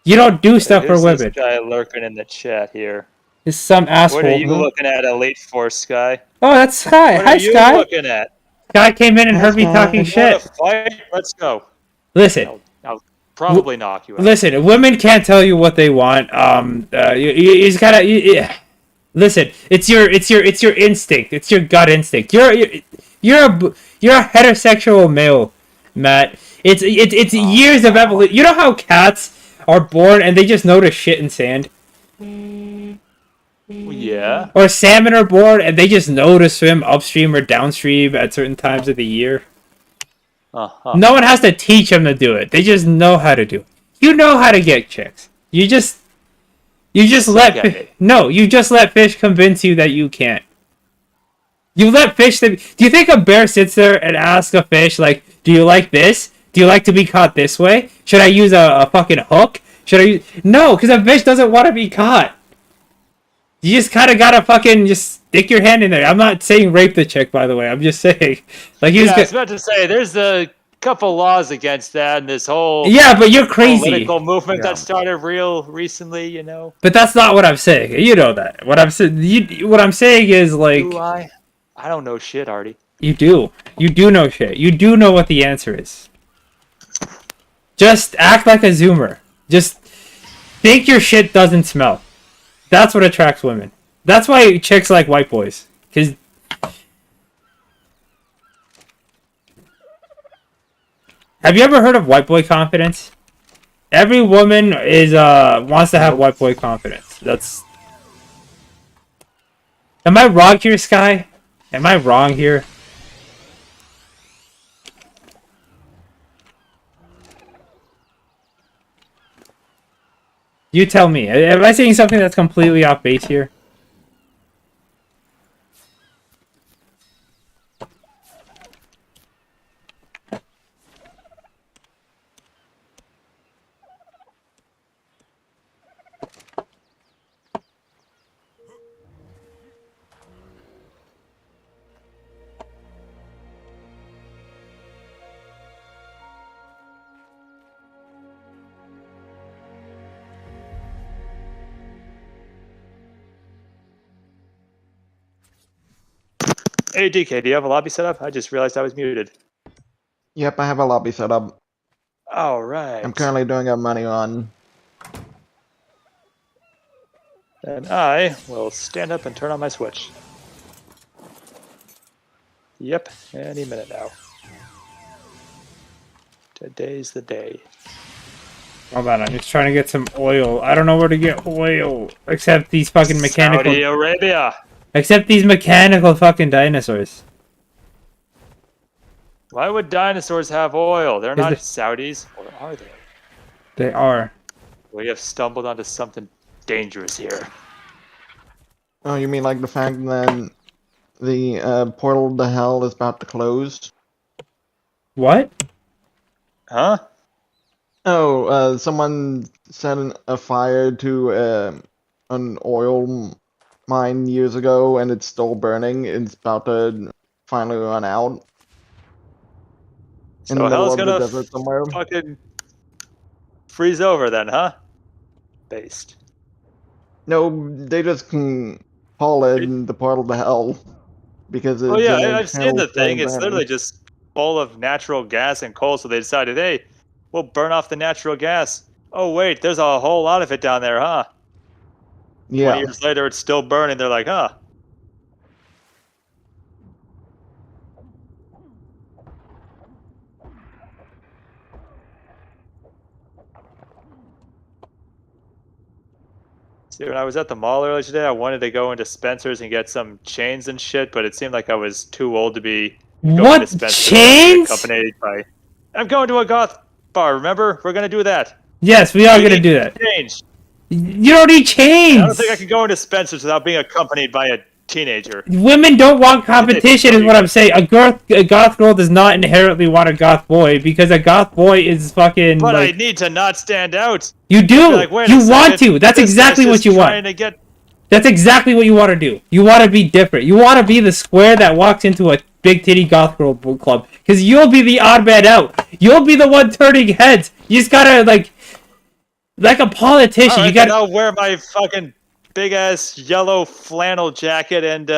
You don't do stuff for Who's women. This guy lurking in the chat here. It's some asshole. What are you looking at, Elite Force Sky? Oh, that's Sky. What Hi, are you Sky. looking at? Sky came in and heard me talking You shit. wanna fight? Let's go. Listen. I'll probably knock you out. Listen, women can't tell you what they want. You just gotta. Listen, it's your instinct. It's your gut instinct. You're a heterosexual male, Matt. It's years of evolution. You know how cats are born and they just know to shit in sand? Yeah. Or salmon are born and they just know to swim upstream or downstream at certain times of the year? No one has to teach them to do it. They just know how to do it. You know how to get chicks. You just let fish convince you that you can't. You let fish. Do you think a bear sits there and asks a fish like, "Do you like this? Do you like to be caught this way? Should I use a fucking hook? Should I use?" No, because a fish doesn't want to be caught. You just kind of gotta fucking just stick your hand in there. I'm not saying rape the chick, by the way. I'm just saying, like, you I was about to say, there's a couple laws against that, and this whole but you're crazy. political movement that started real recently, you know. But that's not what I'm saying. You know that. What I'm saying is like. Do I? I don't know shit, Artie. You do. You do know shit. You do know what the answer is. Just act like a zoomer. Just think your shit doesn't smell. That's what attracts women. That's why chicks like white boys. Because have you ever heard of white boy confidence? Every woman wants to have white boy confidence. That's. Am I wrong here, Sky? Am I wrong here? You tell me. Am I saying something that's completely off base here? Hey, DK, do you have a lobby set up? I just realized I was muted. Yep, I have a lobby set up. All right. I'm currently doing a money on. And I will stand up and turn on my switch. Yep, any minute now. Today's the day. Hold on, I'm just trying to get some oil. I don't know where to get oil. Except these fucking mechanical... Saudi Arabia! Except these mechanical fucking dinosaurs. Why would dinosaurs have oil? They're not Is Saudis, or are they? They are. We have stumbled onto something dangerous here. Oh, you mean like the fact that the portal to hell is about to close? What? Huh? Oh, someone set a fire to an oil mine years ago, and it's still burning. It's about to finally run out. in the So middle hell's of the gonna desert somewhere. fucking freeze over then, huh? Based. No, they just can call it the portal to hell because Oh it's yeah, an I've seen eternal the thing. flame It's burning. literally just full of natural gas and coal. So they decided, hey, we'll burn off the natural gas. Oh wait, there's a whole lot of it down there, huh? 20 Yeah. years later, it's still burning. They're like, huh? See, when I was at the mall earlier today, I wanted to go into Spencer's and get some chains and shit, but it seemed like I was too old to be going What? to Spencer's. Chains? Accompanied by... I'm going to a goth bar, remember? We're going to do that. Yes, we are gonna do that. Change. You don't need chains. I don't think I can go into Spencer's without being accompanied by a teenager. Women don't want competition, is what I'm saying. A goth girl does not inherently want a goth boy because a goth boy is fucking. But like, I need to not stand out. you do. Like, wait a You want second, to. That's this exactly guy's what just you trying want. to get... That's exactly what you want to do. You want to be different. You want to be the square that walks into a big titty goth girl club because you'll be the odd man out. You'll be the one turning heads. You just gotta like a politician. All right, You gotta. then I'll wear my fucking big ass yellow flannel jacket and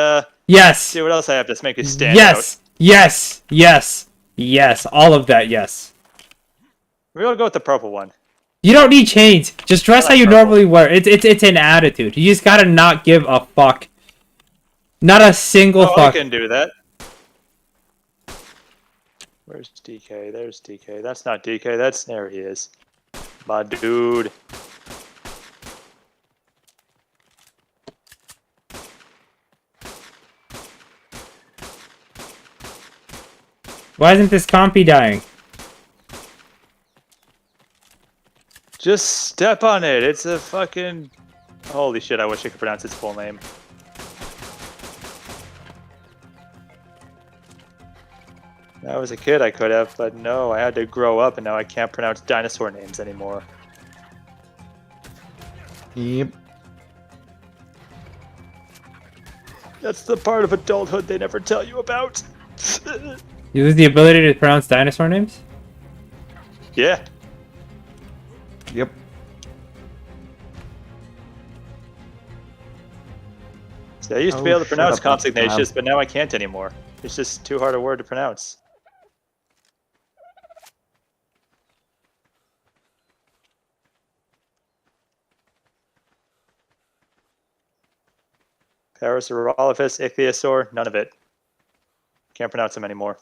Yes. see what else I have to make you stand Yes. out. Yes. Yes. Yes. All of that. Yes. We're gonna go with the purple one. You don't need chains. Just dress how you normally wear. It's an attitude. You just gotta not give a fuck. Not a single Oh, I fuck. can do that. Where's DK? There's DK. That's not DK. There he is. My dude. Why isn't this compy dying? Just step on it. It's a fucking... Holy shit, I wish I could pronounce its full name. When I was a kid, I could have, but no, I had to grow up, and now I can't pronounce dinosaur names anymore. Yep. That's the part of adulthood they never tell you about. You lose the ability to pronounce dinosaur names? Yeah. Yep. See, I used to be able to pronounce consignations, but now I can't anymore. It's just too hard a word to pronounce. Parasaurolophus, ichthyosaur, none of it. Can't pronounce them anymore.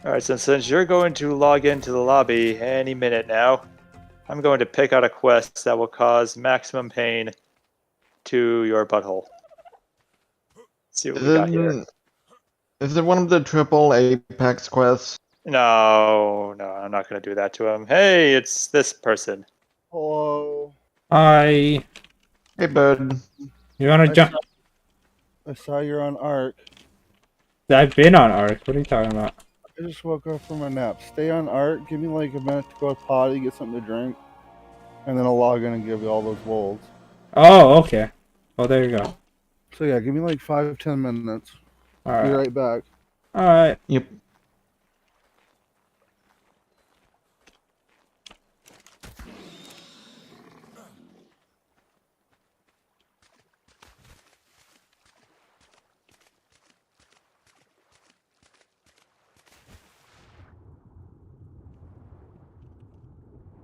Alright, so since you're going to log into the lobby any minute now, I'm going to pick out a quest that will cause maximum pain to your butthole. Let's see what we got here. Is it one of the triple Apex quests? No, I'm not going to do that to him. Hey, it's this person. Hello. Hi. Hey, bud. You wanna jump? I saw you're on Ark. I've been on Ark. What are you talking about? I just woke up from a nap. Stay on Ark. Give me like a minute to go to potty, get something to drink, and then I'll log in and give you all those wolves. Oh, okay. Well, there you go. So yeah, give me like 5-10 minutes. All Be right. right back. All right. Yep.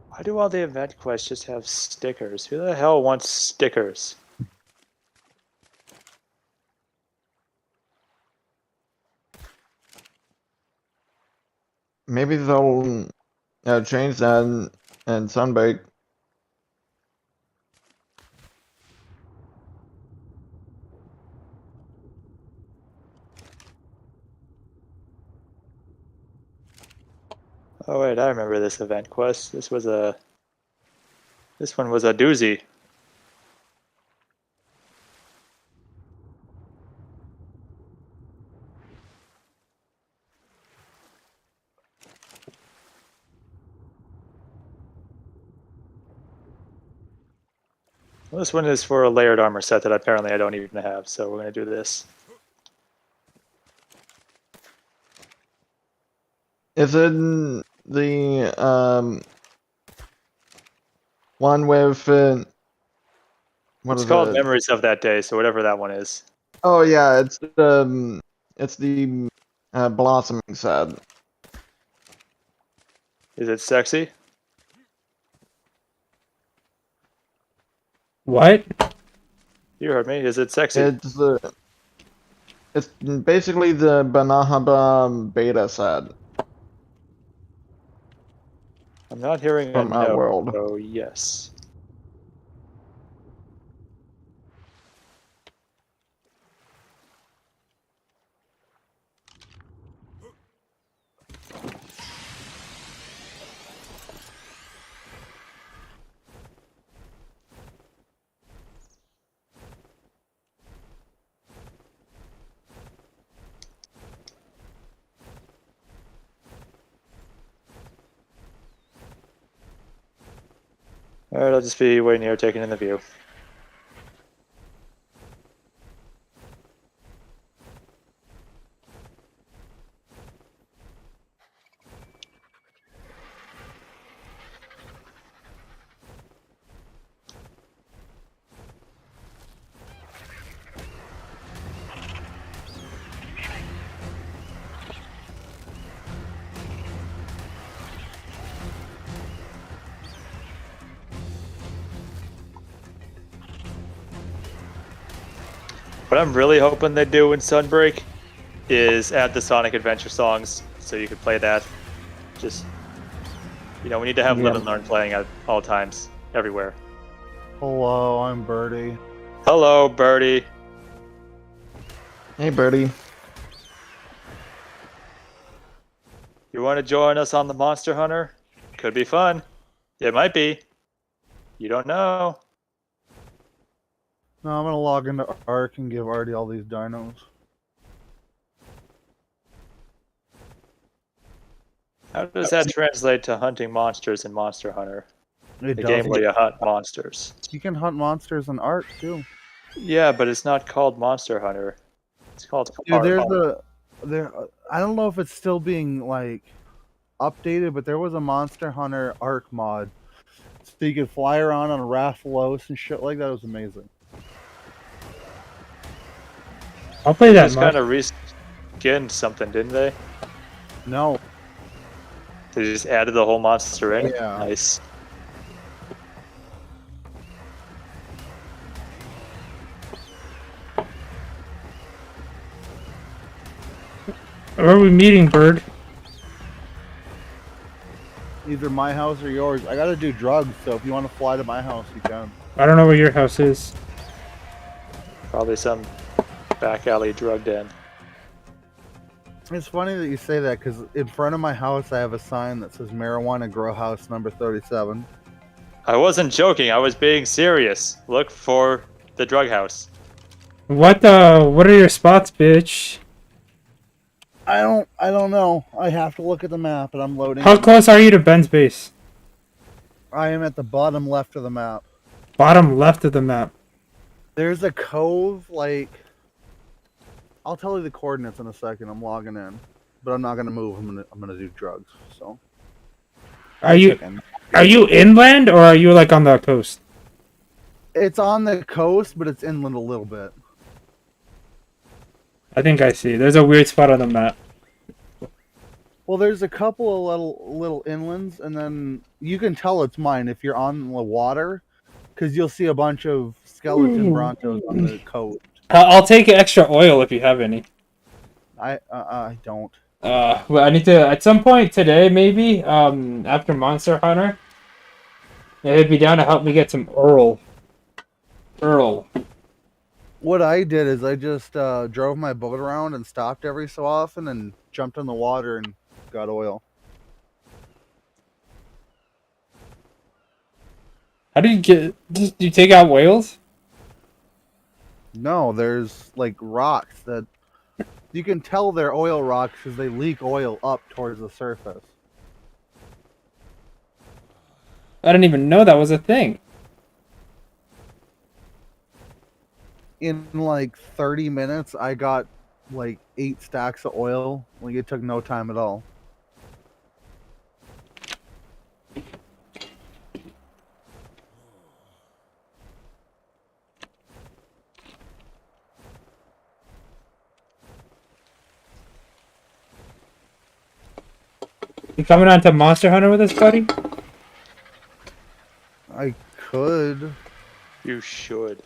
Why do all the event quests just have stickers? Who the hell wants stickers? Maybe they'll change that and Sunbake. Oh wait, I remember this event quest. This one was a doozy. Well, this one is for a layered armor set that apparently I don't even have, so we're going to do this. Is it the one with what It's is called it? Memories of That Day, so whatever that one is. Oh yeah, it's the blossoming set. Is it sexy? What? You heard me. Is it sexy? It's basically the Banahaba beta set. I'm not hearing From a no, Outworld. so yes. Alright, I'll just be waiting here taking in the view. What I'm really hoping they do in Sunbreak is add the Sonic Adventure songs so you can play that. Just, you know, we need to have Live and Learn playing at all times, everywhere. Hello, I'm Birdie. Hello, Birdie. Hey, Birdie. You want to join us on the Monster Hunter? Could be fun. It might be. You don't know. No, I'm gonna log into Ark and give Artie all these dinos. How does that translate to hunting monsters in Monster Hunter? It The game does. where you hunt monsters. You can hunt monsters in Ark too. Yeah, but it's not called Monster Hunter. It's called Dude, Ark. I don't know if it's still being like updated, but there was a Monster Hunter Ark mod, so you could fly around on a Rathalos and shit like that. It was amazing. I'll play They that just mod. kind of reskinned something, didn't they? No. They just added the whole monster in? Yeah. Nice. Where are we meeting, Bird? Either my house or yours. I gotta do drugs, so if you want to fly to my house, you can. I don't know where your house is. Probably some back alley drug den. It's funny that you say that, because in front of my house I have a sign that says Marijuana Grow House number 37. I wasn't joking, I was being serious. Look for the drug house. What are your spots, bitch? I don't know. I have to look at the map, and I'm loading. How close are you to Ben's base? I am at the bottom left of the map. Bottom left of the map. There's a cove, like... I'll tell you the coordinates in a second. I'm logging in. But I'm not gonna move. I'm gonna do drugs, so... Are you inland, or are you like on the coast? It's on the coast, but it's inland a little bit. I think I see. There's a weird spot on the map. Well, there's a couple of little inlands, and then you can tell it's mine if you're on the water, because you'll see a bunch of skeleton brontos on the coast. I'll take extra oil if you have any. I don't. Well, I need to at some point today, maybe after Monster Hunter. It'd be down to help me get some Earl. What I did is I just drove my boat around and stopped every so often and jumped in the water and got oil. How do you get? Do you take out whales? No, there's like rocks that you can tell they're oil rocks because they leak oil up towards the surface. I didn't even know that was a thing. in like 30 minutes, I got like 8 stacks of oil. Like it took no time at all. You coming on to Monster Hunter with us, buddy? I could. You should.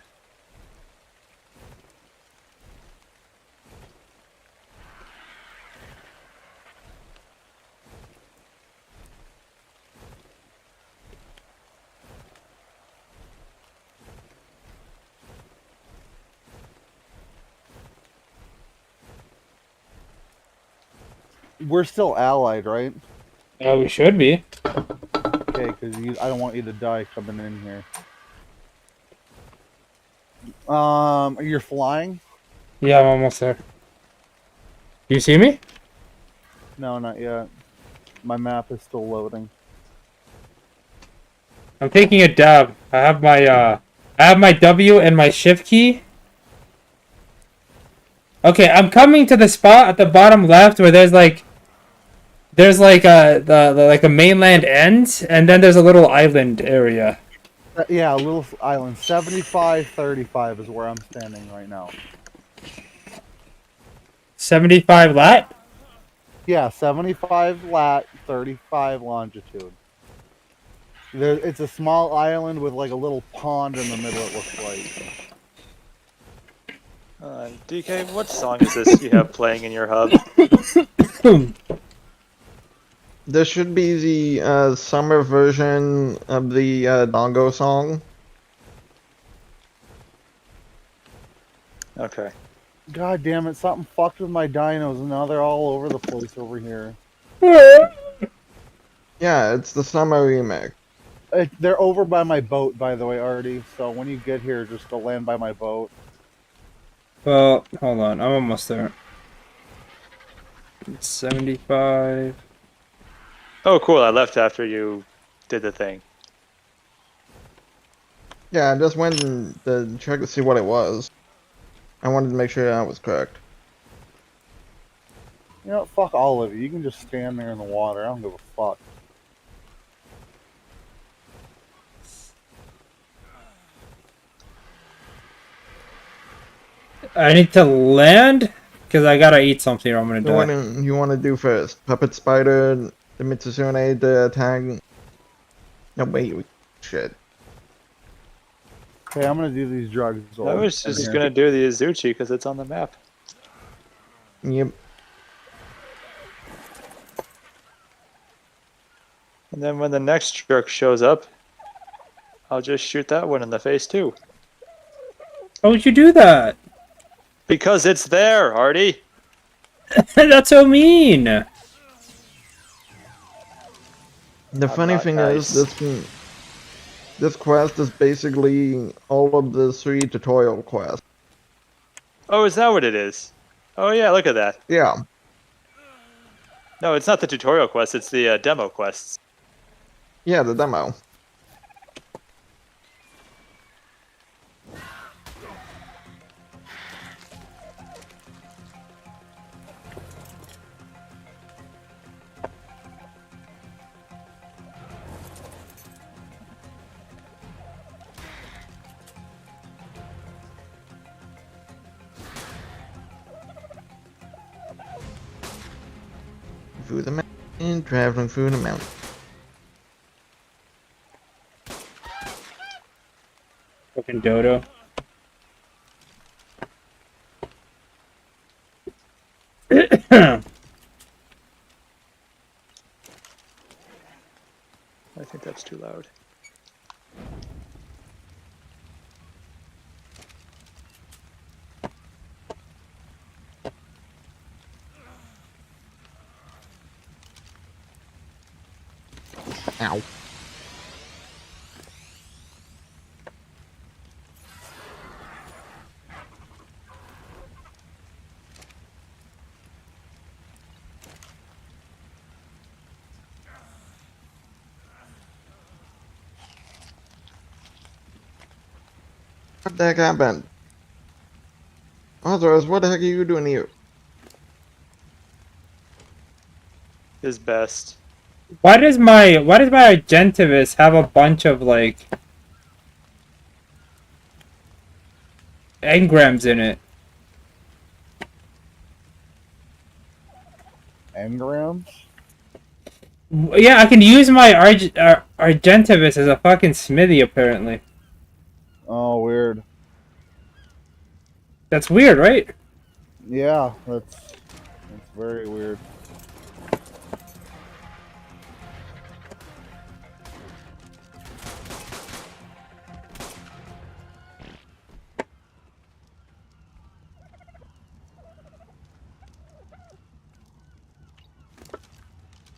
We're still allied, right? Yeah, we should be. Okay, because I don't want you to die coming in here. You're flying? Yeah, I'm almost there. Do you see me? No, not yet. My map is still loading. I'm taking a dab. I have my W and my shift key. Okay, I'm coming to the spot at the bottom left where there's like a mainland end, and then there's a little island area. Yeah, a little island. 75-35 is where I'm standing right now. 75 lat? Yeah, 75 lat, 35 longitude. It's a small island with like a little pond in the middle, it looks like. DK, what song is this you have playing in your hub? This should be the summer version of the Dongo song. Okay. God damn it, something fucked with my dinos and now they're all over the place over here. Yeah, it's the summer remix. They're over by my boat, by the way, Artie. So when you get here, just go land by my boat. Well, hold on. I'm almost there. 75. Oh, cool. I left after you did the thing. Yeah, I just went to check to see what it was. I wanted to make sure that was correct. You know, fuck all of you. You can just stand there in the water. I don't give a fuck. I need to land because I gotta eat something or I'm gonna So die. what do you want to do first? Puppet Spider, the Mitsuzune, the attack? No, wait, shit. Okay, I'm gonna do these drugs. I was just gonna do the Azuchi because it's on the map. Yep. And then when the next jerk shows up, I'll just shoot that one in the face too. How would you do that? Because it's there, Artie. That's so mean. The funny not thing nice. is, this quest is basically all of the 3 tutorial quests. Oh, is that what it is? Oh yeah, look at that. Yeah. No, it's not the tutorial quest, it's the demo quests. Yeah, the demo. Through the mountain, traveling through the mountain. Fucking dodo. I think that's too loud. Ow. What the heck happened? Ozros, what the heck are you doing here? His best. Why does my Argentavis have a bunch of like engrams in it? Engrams? Yeah, I can use my Argentavis as a fucking smithy apparently. Oh, weird. That's weird, right? Yeah, that's very weird.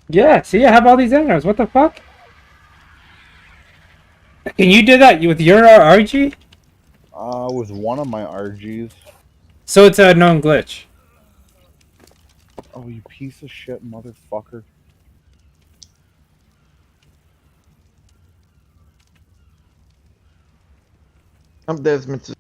Yeah, see, I have all these engrams. What the fuck? Can you do that with your RG? With one of my RGs. So it's a known glitch. Oh, you piece of shit motherfucker. I'm Desmond.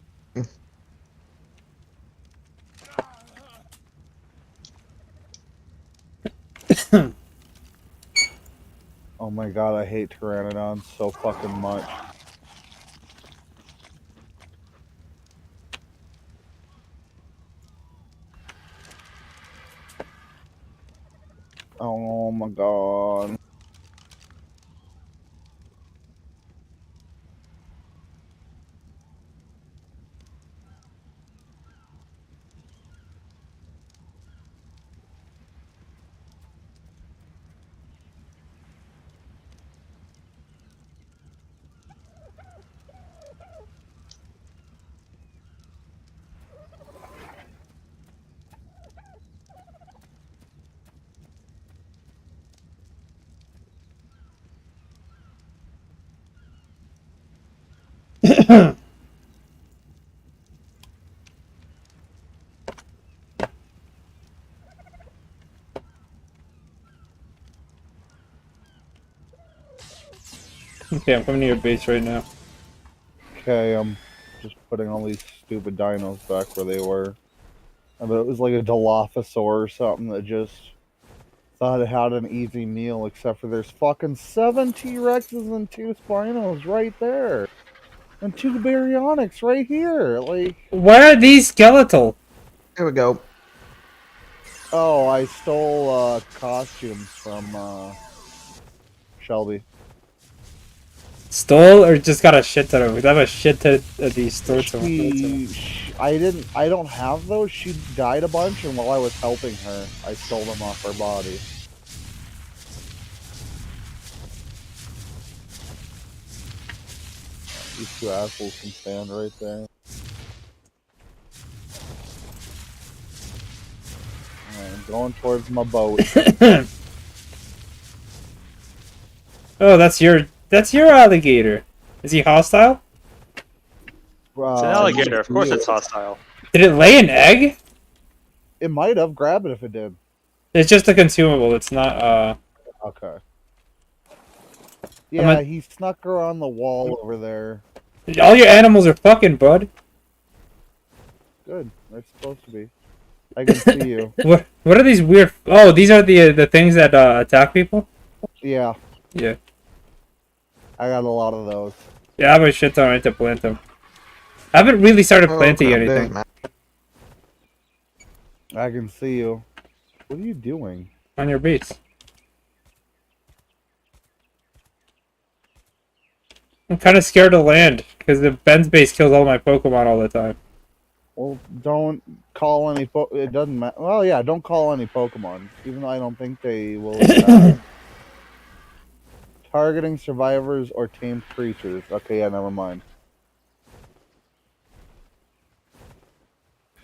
Oh my god, I hate Pteranodons so fucking much. Oh my god. Okay, I'm coming to your base right now. Okay, I'm just putting all these stupid dinos back where they were. I bet it was like a Dilophosaur or something that just thought it had an easy meal, except for there's fucking 7 T-Rexes and 2 Spinos right there. And 2 Baryonyx right here. Like, why are these skeletal? Here we go. Oh, I stole costumes from Shelby. Stole or just got a shit ton of them? I have a shit ton of these stored somewhere. I don't have those. She died a bunch, and while I was helping her, I stole them off her body. These 2 assholes can stand right there. I'm going towards my boat. Oh, that's your alligator. Is he hostile? It's an alligator. Of course it's hostile. Did it lay an egg? It might have. Grab it if it did. It's just a consumable. It's not, Okay. Yeah, he snuck her on the wall over there. All your animals are fucking, bud. Good. They're supposed to be. I can see you. What are these weird... Oh, these are the things that attack people? Yeah. Yeah. I got a lot of those. Yeah, I have a shit ton. I need to plant them. I haven't really started planting anything. I can see you. What are you doing? On your base. I'm kind of scared to land, because the Ben's base kills all my Pokemon all the time. Well, don't call any it doesn't matter. Well, yeah, don't call any Pokemon, even though I don't think they will attack. Targeting survivors or tamed creatures. Okay, yeah, never mind.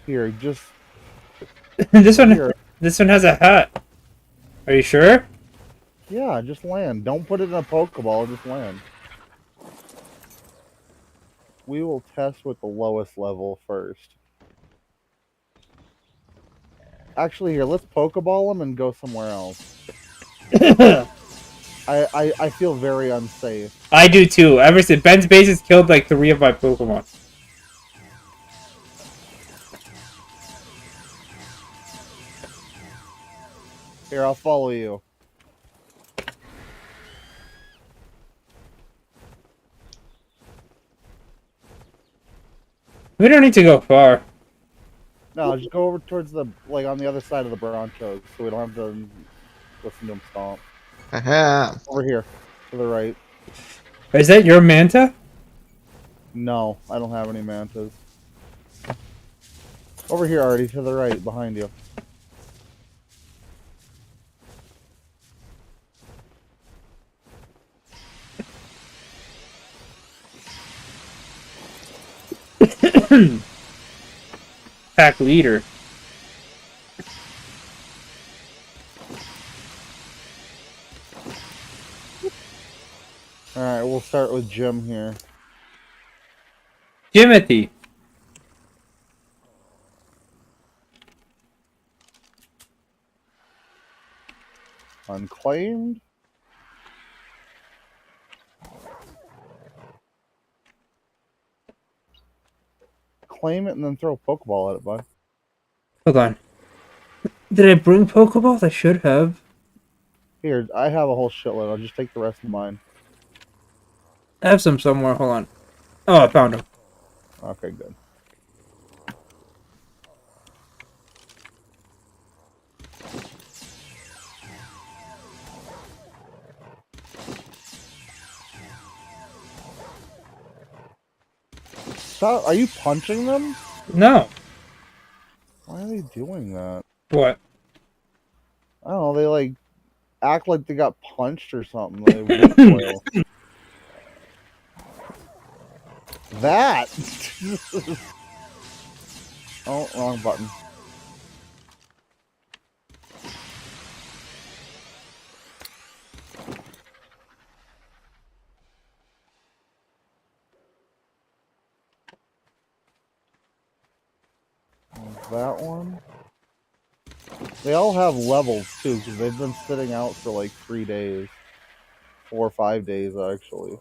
Here, just... This one has a hat. Are you sure? Yeah, just land. Don't put it in a Pokeball, just land. We will test with the lowest level first. Actually, here, let's Pokeball them and go somewhere else. I feel very unsafe. I do too. Ever since Ben's base has killed like 3 of my Pokemon. Here, I'll follow you. We don't need to go far. No, just go over towards the, like, on the other side of the Bronchos, so we don't have to listen to them stomp. Aha. Over here, to the right. Is that your manta? No, I don't have any mantas. Over here, Artie, to the right, behind you. Pack leader. Alright, we'll start with Jim here. Jimothy. Unclaimed. Claim it and then throw a Pokeball at it, bud. Hold on. Did I bring Pokeballs? I should have. Here, I have a whole shitload. I'll just take the rest of mine. I have some somewhere. Hold on. Oh, I found them. Okay, good. Stop. Are you punching them? No. Why are they doing that? What? I don't know. They like act like they got punched or something. They recoil. That. Oh, wrong button. That one. They all have levels too, because they've been sitting out for like 3 days. 4 or 5 days, actually.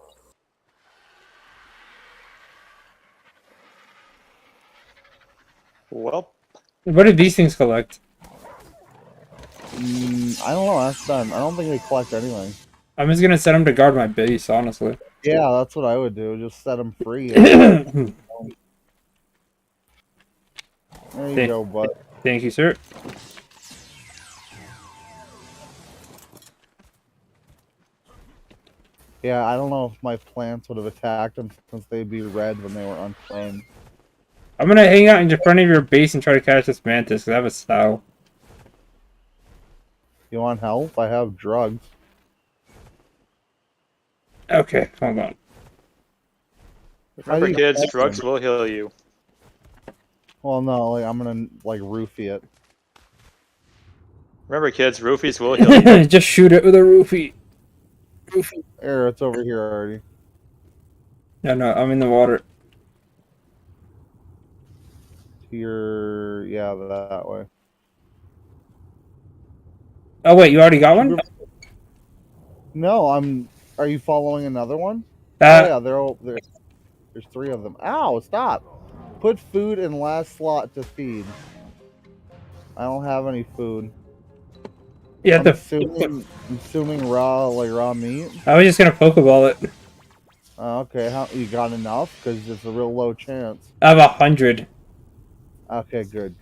Well, what do these things collect? I don't know. Ask them. I don't think they collect anything. I'm just gonna set them to guard my base, honestly. Yeah, that's what I would do. Just set them free. There you go, bud. Thank you, sir. Yeah, I don't know if my plants would have attacked them since they'd be red when they were unclaimed. I'm gonna hang out in front of your base and try to catch this mantis, because I have a style. You want help? I have drugs. Okay, hold on. Remember, kids, drugs will heal you. Well, no, like, I'm gonna, like, roofie it. Remember, kids, roofies will heal you. Just shoot it with a roofie. Here, it's over here already. No, I'm in the water. Here, yeah, that way. Oh wait, you already got one? No, are you following another one? Oh yeah, they're all there. There's 3 of them. Ow! Stop. Put food in last slot to feed. I don't have any food. Yeah, I'm assuming raw meat. I was just gonna Pokeball it. Okay, you got enough? Because it's a real low chance. I have 100. Okay, good.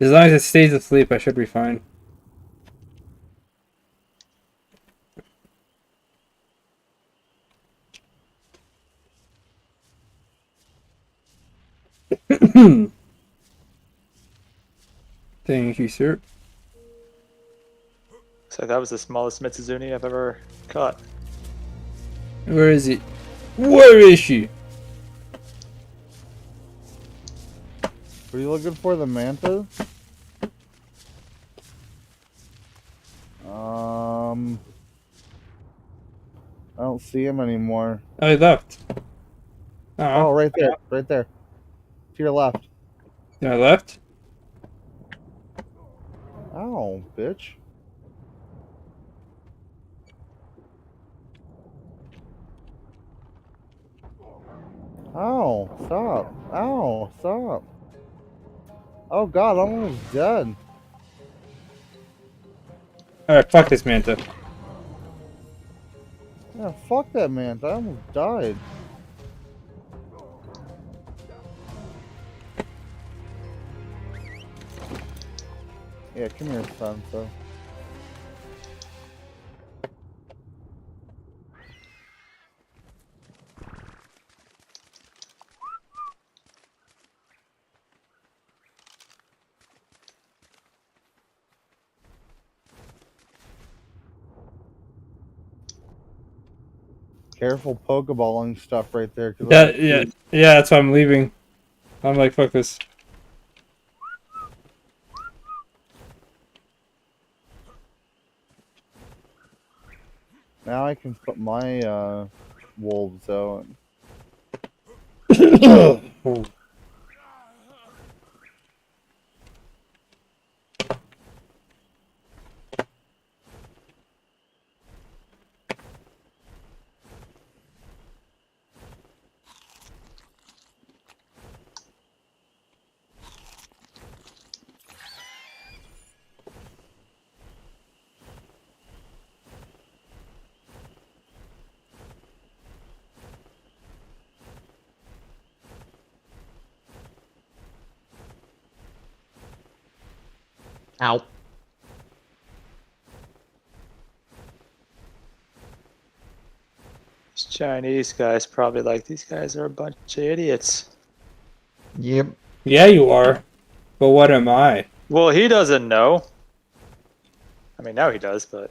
As long as it stays asleep, I should be fine. Thank you, sir. So that was the smallest Mitsuzuni I've ever caught. Where is it? Where is she? What are you looking for? The manta? I don't see him anymore. Oh, he left. Oh, right there. To your left. To my left? Ow, bitch. Ow, stop. Ow, stop. Oh god, I'm almost dead. Alright, fuck this Manta. Yeah, fuck that man. I almost died. Yeah, come here, Sansa. Careful pokeballing stuff right there. Yeah, that's why I'm leaving. I'm like, fuck this. Now I can put my wolves out. Ow. These Chinese guys probably like these guys are a bunch of idiots. Yep. Yeah, you are. But what am I? Well, he doesn't know. I mean, now he does, but...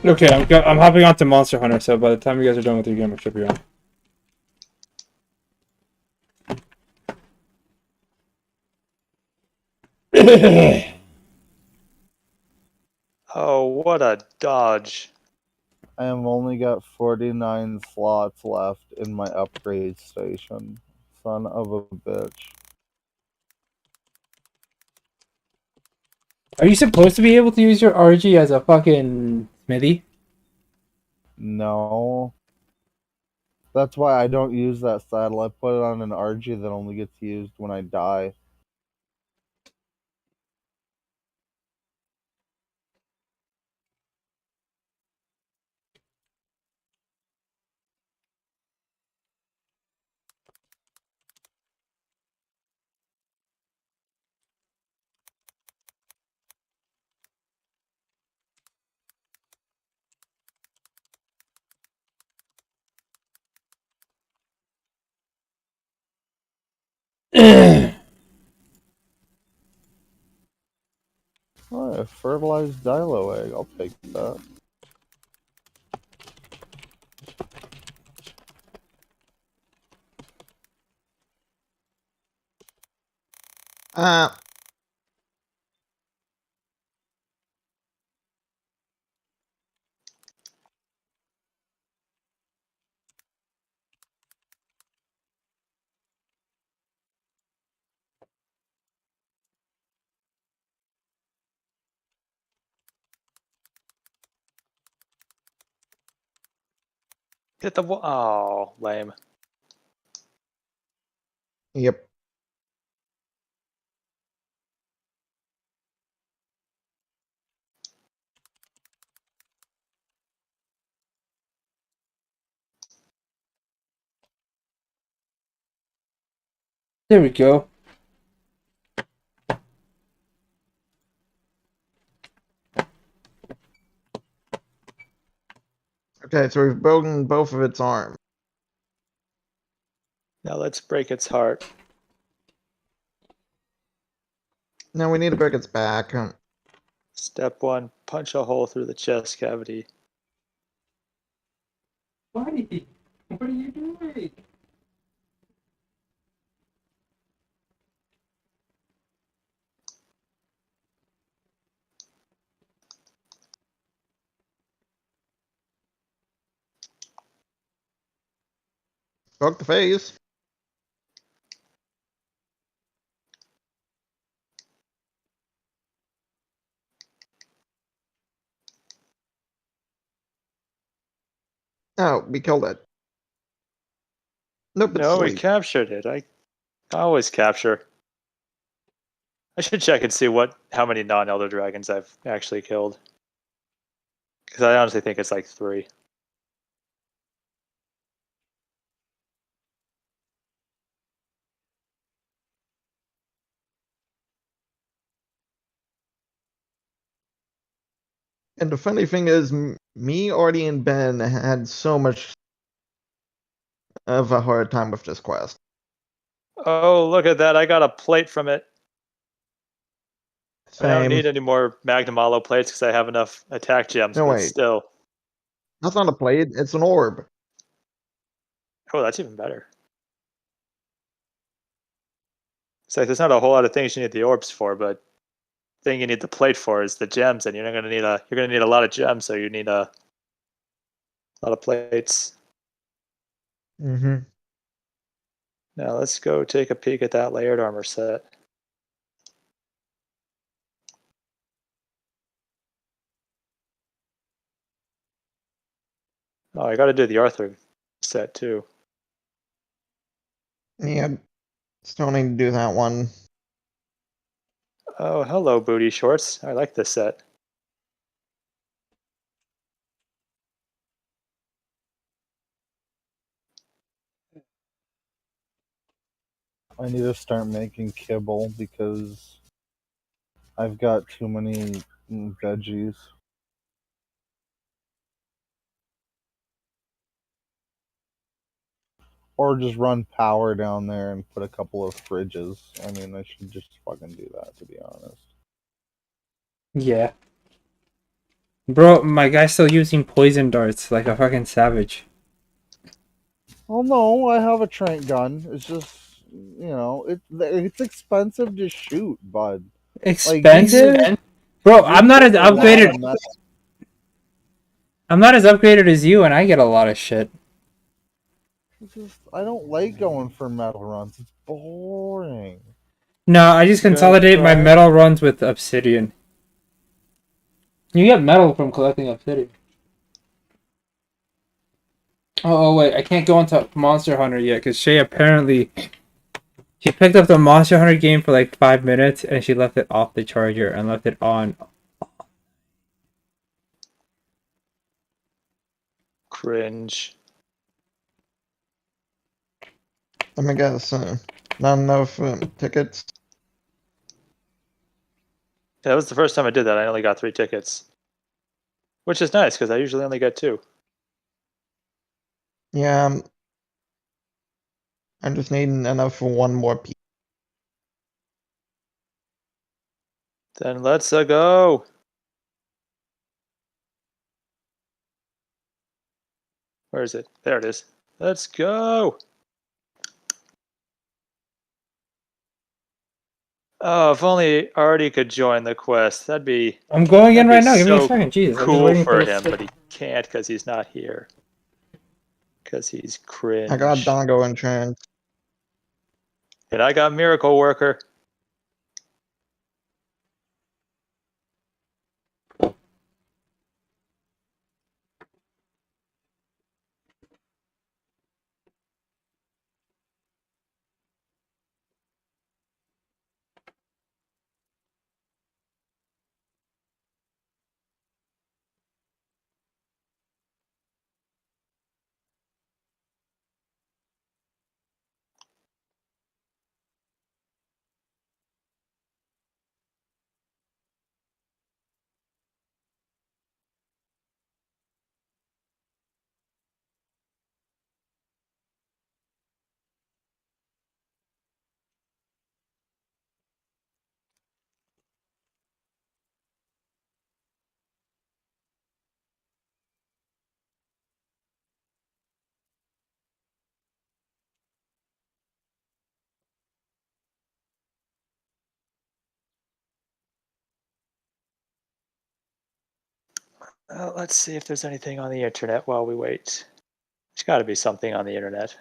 Okay, I'm hopping on to Monster Hunter, so by the time you guys are done with your game, I should be on. Oh, what a dodge. I have only got 49 slots left in my upgrade station. Son of a bitch. Are you supposed to be able to use your RG as a fucking smithy? No. That's why I don't use that saddle. I put it on an RG that only gets used when I die. Oh, a fertilized Dilo egg. I'll take that. Hit the wall. Oh, lame. Yep. There we go. Okay, so we've broken both of its arms. Now let's break its heart. Now we need to break its back. Step 1, punch a hole through the chest cavity. Buddy, what are you doing? Broke the face. Oh, we killed it. Nope, it's No, we asleep. captured it. I always capture. I should check and see how many non-elder dragons I've actually killed. Because I honestly think it's like 3. And the funny thing is, me, Artie, and Ben had so much of a hard time with this quest. Oh, look at that. I got a plate from it. I don't Same. need any more Magnum Hollow plates because I have enough attack gems, No, but wait. still. That's not a plate, it's an orb. Oh, that's even better. It's like there's not a whole lot of things you need the orbs for, but the thing you need the plate for is the gems, and you're gonna need a lot of gems, so you need a lot of plates. Mm-hmm. Now let's go take a peek at that layered armor set. Oh, I gotta do the Arthur set too. Yeah, still need to do that one. Oh, hello, booty shorts. I like this set. I need to start making kibble because I've got too many veggies. Or just run power down there and put a couple of fridges. I mean, I should just fucking do that, to be honest. Yeah. Bro, my guy's still using poison darts like a fucking savage. Well, no, I have a trank gun. It's just, it's expensive to shoot, bud. Expensive? Bro, I'm not as upgraded. I'm not as upgraded as you, and I get a lot of shit. I don't like going for metal runs. It's boring. No, I just consolidate my metal runs with obsidian. You get metal from collecting obsidian. Oh wait, I can't go into Monster Hunter yet because Shay apparently she picked up the Monster Hunter game for like 5 minutes and she left it off the charger and left it on. Cringe. Let me guess, not enough tickets. Yeah, that was the first time I did that. I only got 3 tickets. Which is nice, because I usually only get 2. Yeah, I'm just needing enough for one more piece. Then let's go. Where is it? There it is. Let's go. Oh, if only Artie could join the quest. That'd be. I'm going in right now. Give me a so second. Jesus, I'm just cool waiting for for him, but he can't because he's not here. Because he's cringe. I got Dongo and Trans. And I got Miracle Worker. Let's see if there's anything on the internet while we wait. There's got to be something on the internet.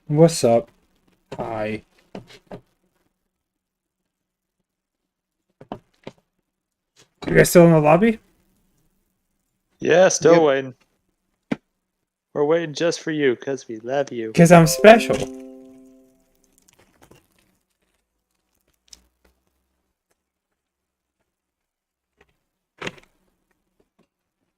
What's up? Hi. You guys still in the lobby? Yeah, still waiting. We're waiting just for you because we love you. Because I'm special.